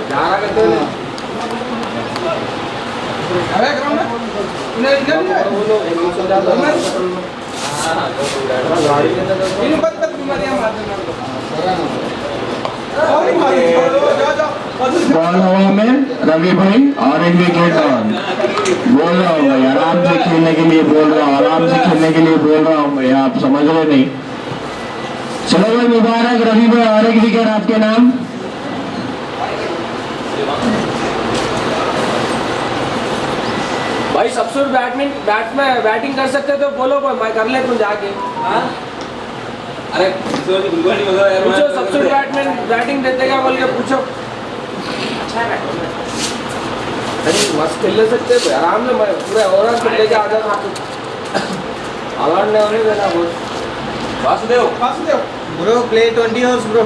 जा रहा करते हैं अरे ग्राउंड में इन्हें इन बात बीमारियां मारते हैं
बॉल हवा में, रवि भाई और एक विकेट ऑन। बोल रहा हूँ भाई आराम से खेलने के लिए बोल रहा हूँ, आराम से खेलने के लिए बोल रहा हूँ भाई, आप समझ रहे नहीं। चलो भाई मुबारक रवि भाई, और एक विकेट आपके नाम।
भाई सबसे बैटिंग कर सकते तो बोलो भाई, मैं कर ले तुम जाके। हाँ
अरे किशोर जी बिल्कुल नहीं होगा यार,
पूछो सबसे बैटिंग देते क्या बोल के पूछो।
अच्छा है
अरे मस्त खेल ले सकते हैं आराम से, मैं पूरे ओवरऑल खेल लेके आ जाता हूँ। अलर्ट नहीं होने देना बोल।
Vasudev
bro play 20 overs bro.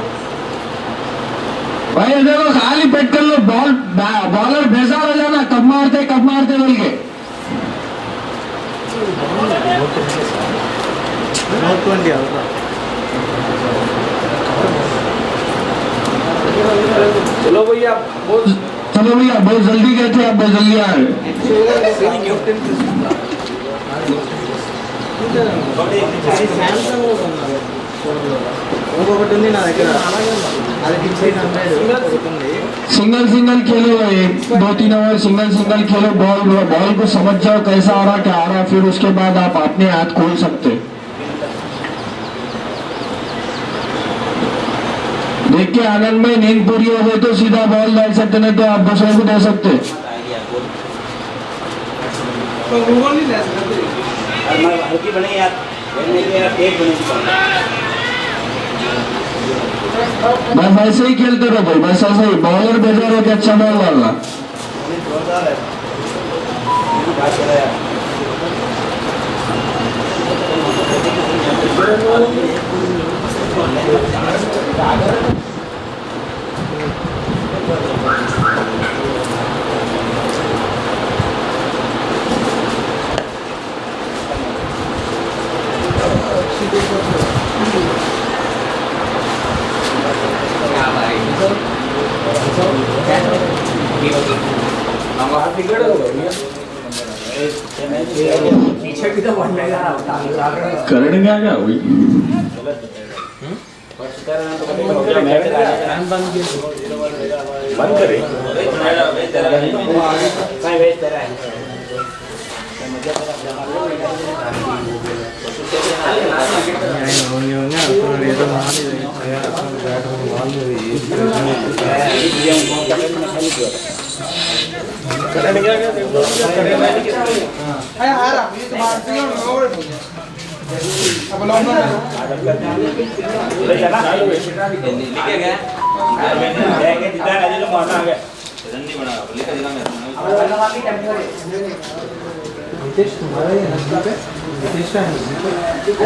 भाई देखो खाली पेट कर लो, बॉलर बेजार हो जाना कब मारते बोल के।
चलो भैया
चलो भैया बहुत जल्दी गए थे, आप बहुत जल्दी आए। सिंगल खेलो भाई, 2-3 ओवर सिंगल खेलो, बॉल को समझ जाओ कैसा आ रहा क्या आ रहा, फिर उसके बाद आप अपने हाथ खोल सकते। देख के आनंद में नींद पूरी हो गई तो सीधा बॉल डाल सकते, नहीं तो आप दूसरे को दे सकते।
हल्की बने यार, एक बने
बस ऐसे ही खेलते रहो भाई, बस ऐसे ही बॉलर बेजार हो के अच्छा बॉल डालना।
पीछे भी तो बढ़ने का
करने क्या हुई
बंद करे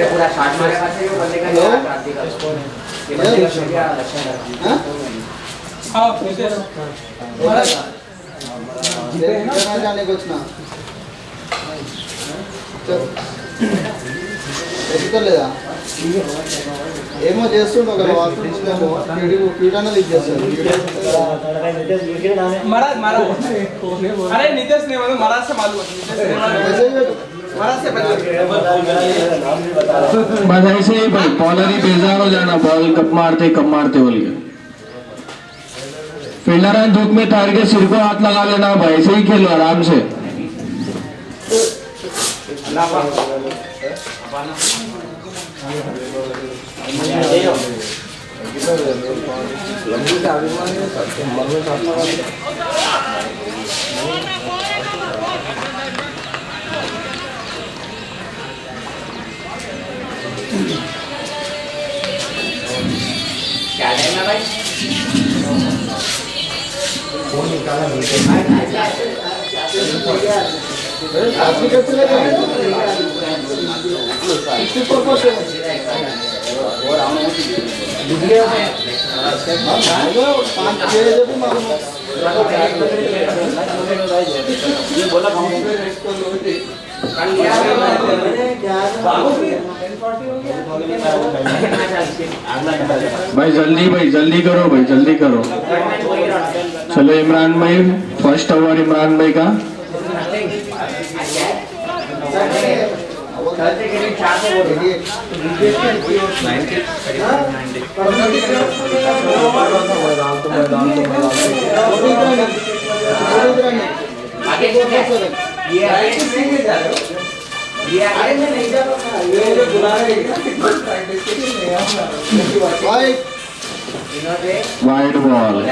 पूरा शॉट मारे बंदे का
जाने कुछ ना లేదా ఏమో చేస్తుండో కదా వాట్సాప్లో పీడన లీక్ చేస్తారు
महाराज महाराज अरे नितेश ने मतलब महाराज से मालूम है
మెసేజ్ పెట్టు
महाराज से पहले
बस ऐसे ही भाई बॉलर ही बेजार हो जाना बॉल कब मारते बोल के फील्डर धूप में तार के सिर को हाथ लगा लेना भाई ऐसे ही खेलो आराम से
क्या टाइम है भाई
आपकी कैसे लगा 64% पाँच छः जब भी मालूम
भाई जल्दी करो भाई जल्दी करो चलो इमरान भाई फर्स्ट ओवर इमरान भाई का वाइड बॉल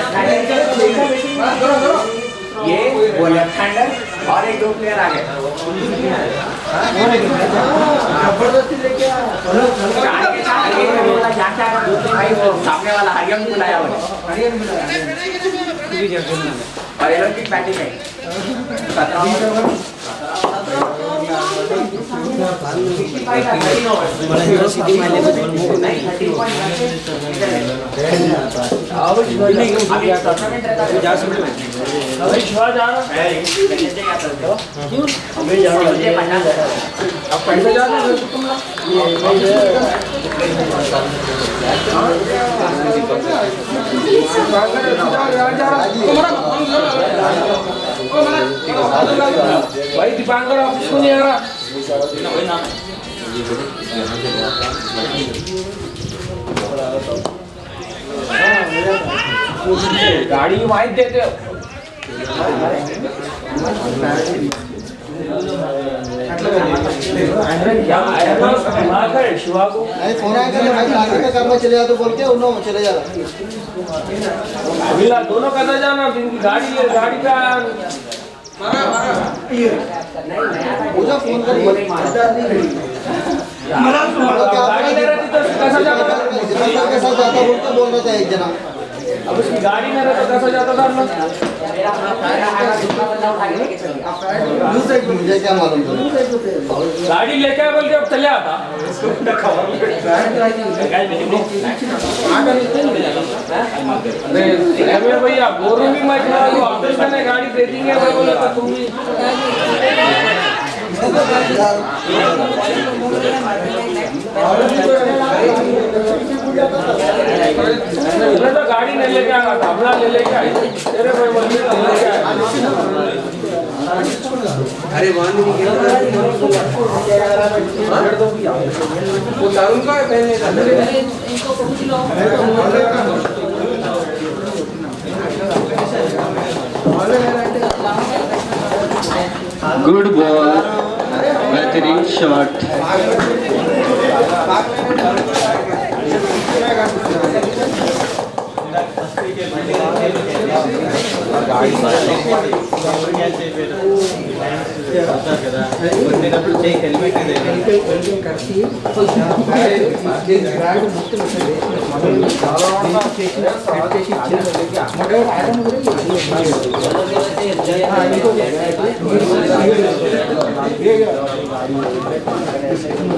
ये वो लेफ्ट हैंडर और एक दो प्लेयर आ गए जबरदस्ती लेके भाई वो सामने वाला हरियम बुलाया और ये लोग की बैटिंग है
भाई दीपांकर ऑफिस को नहीं आ रहा गाड़ी वाइट देते हो शिवा को
नहीं फोन आया कर भाई आगे का काम में चले जा तो बोल के उन्होंने चले जा
अभिला दोनों कदा जाना गाड़ी का
मुझे फोन कर
गाड़ी दे रही तो कैसा जाता था
के साथ जाता बोल के बोल रहा था एक जना
अब उसकी गाड़ी में रहता कैसा जाता था
मुझे क्या मालूम था
गाड़ी लेके बोल के अब चले आता भैया बोरू भी मैं ऑफिस में गाड़ी दे देंगे बोले तो तुम भी मैं तो गाड़ी नहीं लेके आना था अपना ले लेके आई तेरे भाई लेके आया वो तरुण का है पहले
गुड बॉल, बेहतरीन shot.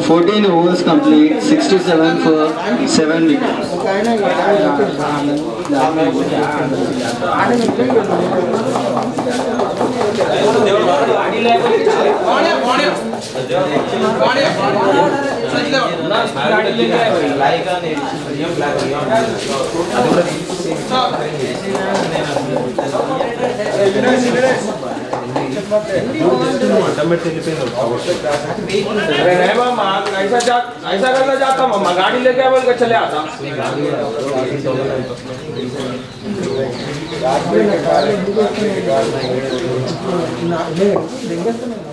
Fourteen overs complete, 67 for 7 wickets.
ऐसा करना चाहता मम्मा गाड़ी लेके बोल के चले आता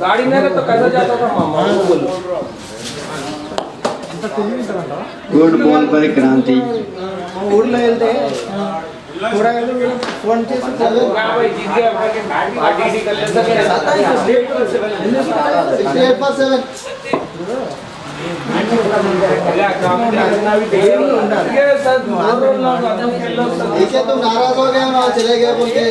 गाड़ी में तो कैसा जाता था मम्मा बोलो
Good ball by Kranti.
ఊర్లో వెళ్తే కూరగాయలు ఫోన్ చేసి
भाई जीत गया पार्टी कर लेता
68/7 देखिए तुम नाराज हो गए वहाँ चले गए बोल के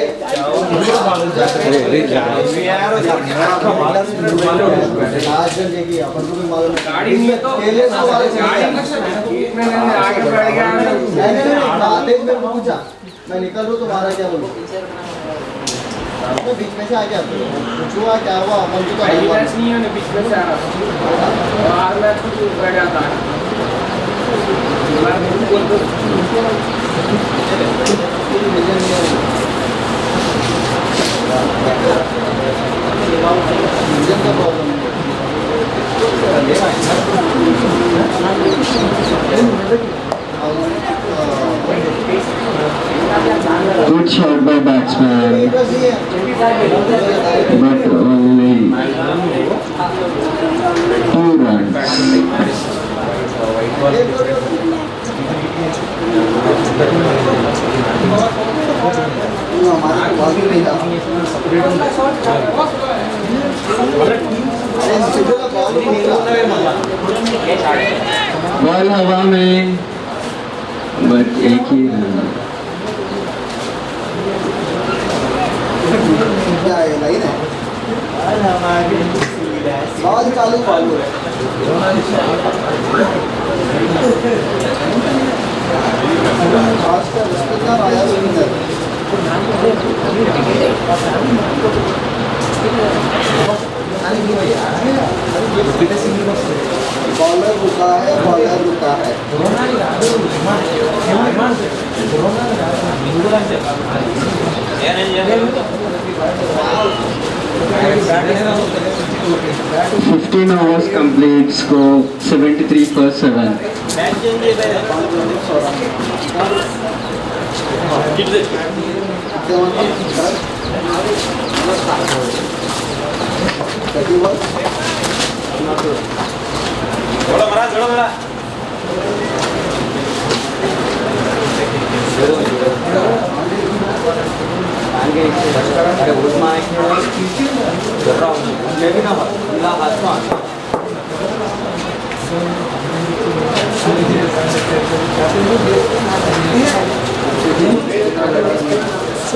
आज देखिए अपन को भी मालूम है
गाड़ी में तो
पहले से वाले
गाड़ी में आगे बढ़ गया
नहीं आते ही मेरे को पूछा मैं निकल रहा हूँ तुम्हारा क्या बोलूँ तो बीच में से आ गया पूछूंगा क्या हुआ अपन को तो
पहली मैच नहीं है ना बीच में से आ रहा और हर मैच कुछ बैठ जाता है
इंजन का problem
Good shot by batsman, but only 2 runs. Ball हवा में, बट एक ही रन।
लाइन है आवाज चालू चालू है आज का स्पिनर आया स्पिनर बॉलर रुका है बॉलर रुका है
15 overs complete, score 73 for 7.
थोड़ा मरा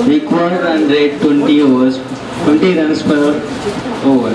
Required run rate 20 overs, 20 runs per over.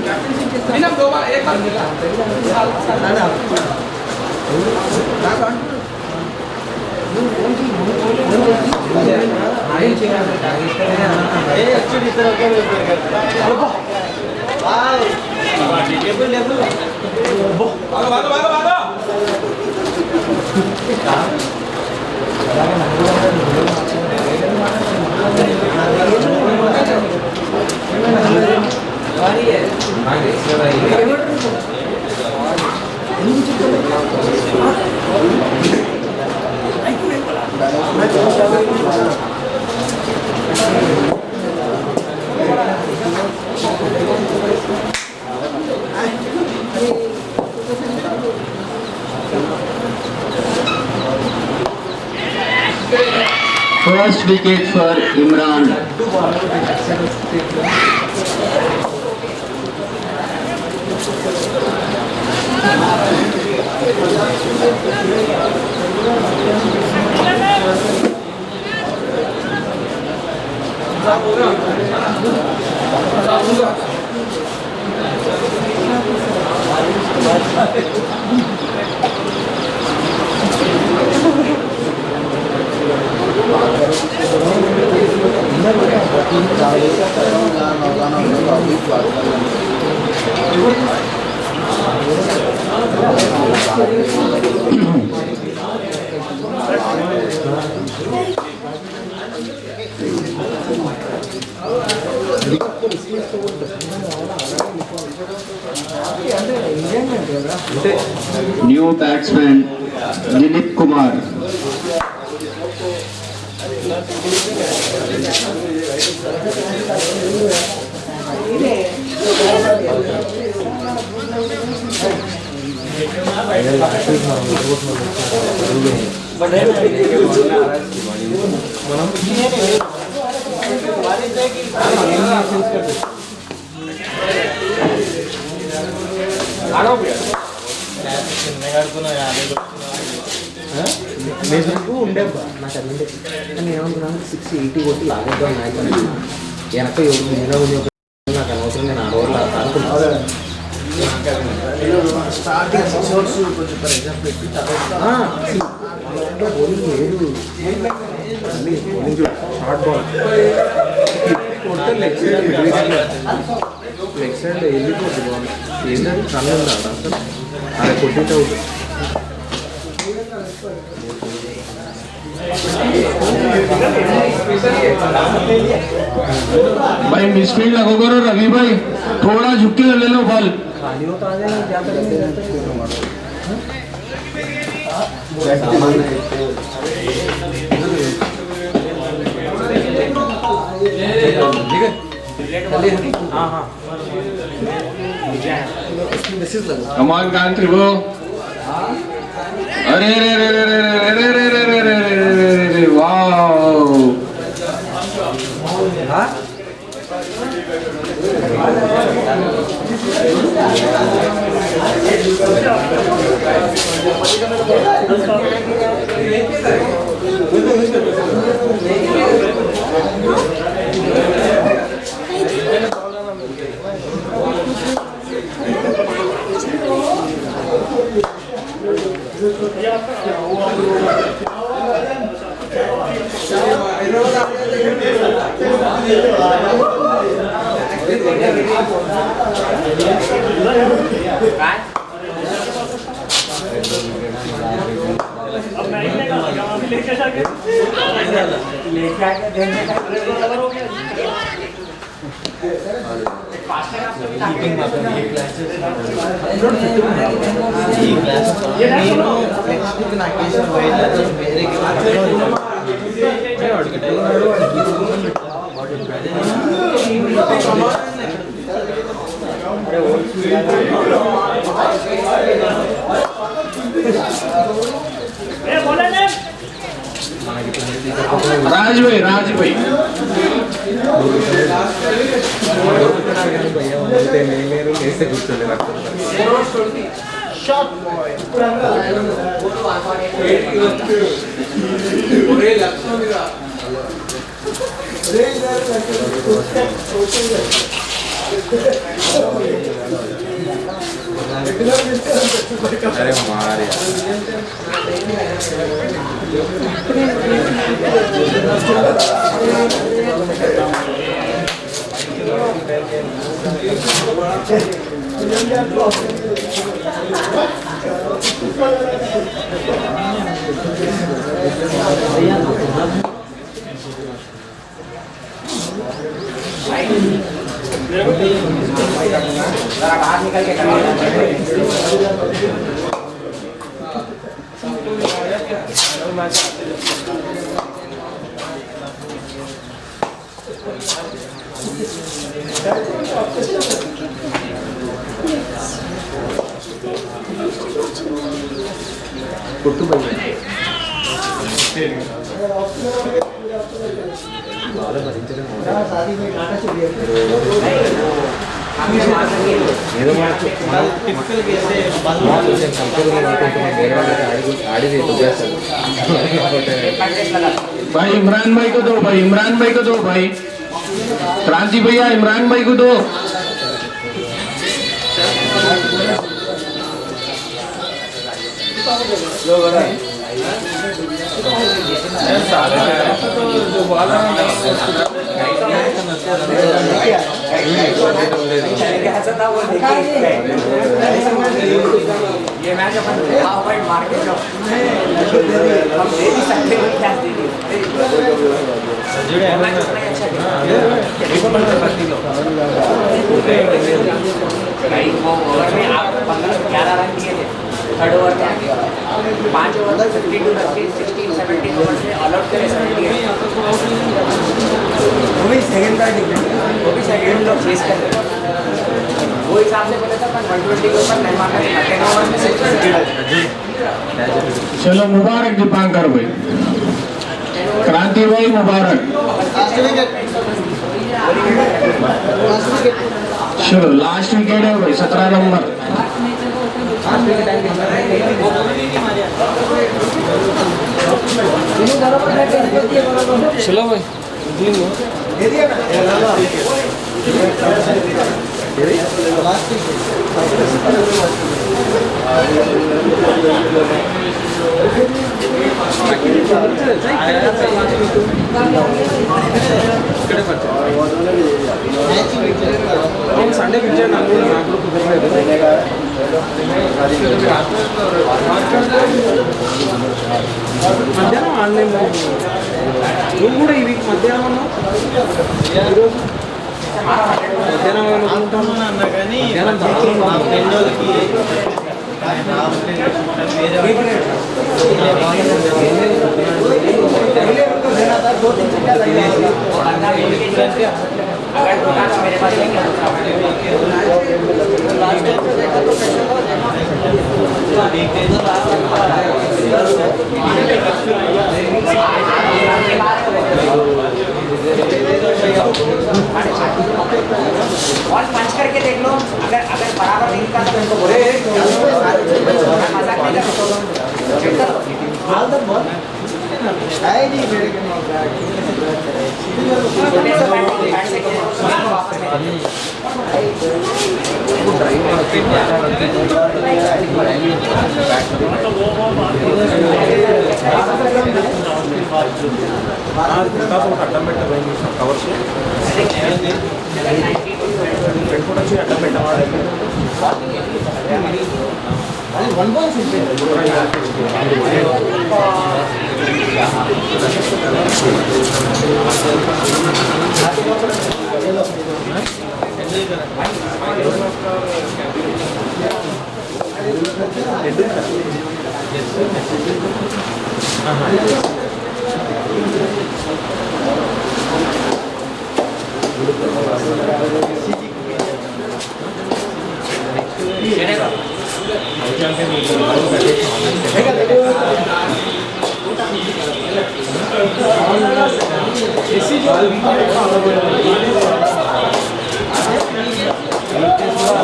First wicket for Imran. New batsman Dilip Kumar.
ఉండేబ్బా నాకు అన్నీ కానీ ఏమనుకున్నాను 680 కొట్టి లాగేద్దాం మ్యాచ్ వెనక ఎవరు మీద నాకు అనవసరం నేను ఆ రోజులు అనుకున్నాను స్టార్టింగ్ కొంచెం ప్రెజర్ పెట్టి బౌలింగ్ లేదు బౌలింగ్ షార్ట్ బాల్ కొడితే లెగ్ సైడ్ వెళ్ళిపోతుంది బాల్ ఏంటంటే రన్ ఉందా అసలు అలా కొట్టితే అవుతుంది
भाई मिसफील्ड लगो करो रवि भाई, थोड़ा झुक के ले लो बॉल।
खाली होता आ जाए क्या करेंगे
Come on Gantri bro. अरे रे रे रे रे रे रे रे रे रे रे रे रे वाओ। राज भाई
अरे मार
जरा बाहर निकल के
शादी में गाना चाहिए
भाई इमरान भाई को दो, भाई इमरान भाई को दो, भाई क्रांति भैया इमरान भाई को दो।
ये मैच अपन मार्केट हम दे भी सकते हैं क्या दे ओवर में आप 11 रन दिए थे थर्ड ओवर में आगे 5 ओवर तक 52 रन के 16 17 ओवर से ऑल आउट करे 78 वो भी सेकंड लोग चेस कर रहे वो हिसाब से बोले था 120 के ऊपर नहीं मारना 10 ओवर में 60
चलो मुबारक दीपांकर भाई, क्रांति भाई मुबारक। चलो लास्ट विकेट है भाई 17 नंबर।
चलो भाई సండే పిలిచాడు నాకు కుదరలేదు మధ్యాహ్నం ఆన్లైన్ నువ్వు కూడా ఈ వీక్ మధ్యాహ్నం ఈరోజు మధ్యాహ్నం అనుకుంటాను అన్నా కానీ
अगर दुकान मेरे पास लेंगे और पंच करके देख लो अगर बराबर नहीं का तो इनको बोले मजाक नहीं कर
है नहीं मेरे
అడ్డం పెట్టబోయింది కవర్స్ పెట్టుకుంటూ వచ్చి అడ్డం పెట్టవాలి
అది 1 బాల్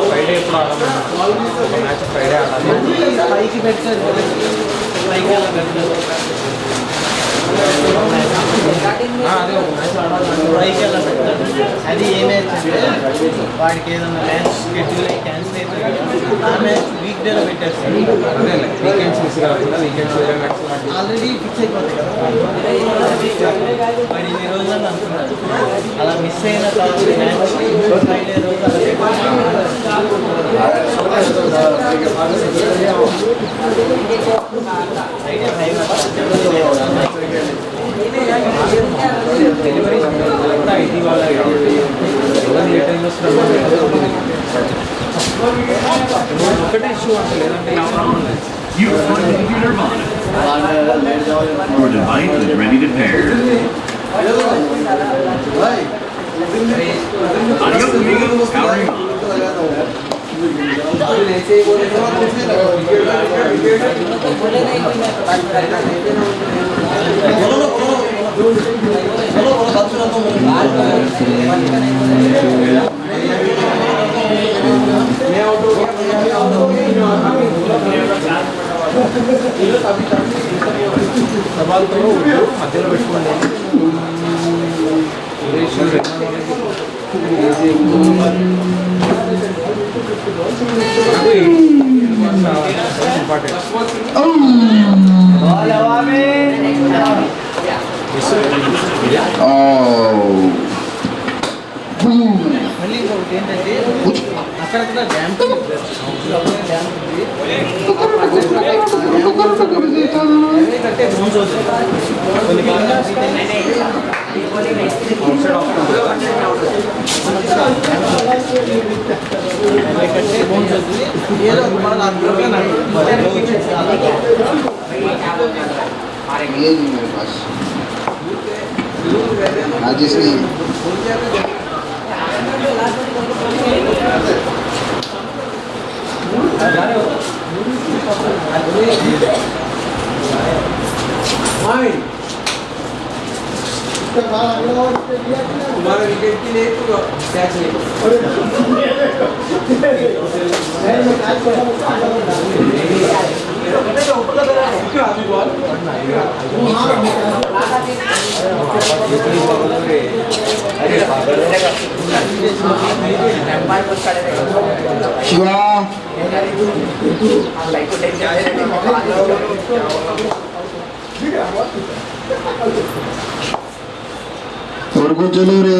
ఫ్రైడే ఎప్పుడు ఆడాలి ఒక మ్యాచ్ ఫ్రైడే ఆడాలి
పైకి పెట్టారు పైకి అలా పెట్టారు
అదే ఒక మ్యాచ్ ఆడాలి
పైకి అలా పెట్టారు అది ఏ మ్యాచ్ అంటే వాడికి ఏదైనా మ్యాచ్ షెడ్యూల్ అయి క్యాన్సిల్ అయితే ఆ మ్యాచ్ వీక్ డేలో పెట్టేస్తారు
అదే వీకెండ్స్ మిస్ కాకుండా వీకెండ్స్ వేరే మ్యాచ్
ఆల్రెడీ ఫిక్స్ అయిపోతుంది కదా మరి ఇన్ని రోజులు అనుకున్నారు అలా మిస్ అయిన తర్వాత మ్యాచ్ ఫ్రైడే రోజు
డెలివరీ కూడా ఐటీ వాళ్ళ ఎవరు ఏ టైంలో ఒకటే ఇష్యూ అంటే లేదంటే
You are plugged into Nirvana. Your device is ready to pair. Audio speed powering on.
సవాల్తో మధ్యలో పెట్టుకోండి మళ్ళీ ఇంకొకటి ఏంటంటే అక్కడక్కడ డ్యామ్ కట్టే బోన్స్ కొన్ని కట్టే బోన్స్ వస్తుంది ఏదో మన
मेरे पास आज इसने
तुम्हारा विकेट की नहीं तो कैच नहीं
शिवा और को चलो रे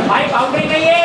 भाई बाउंड्री नहीं है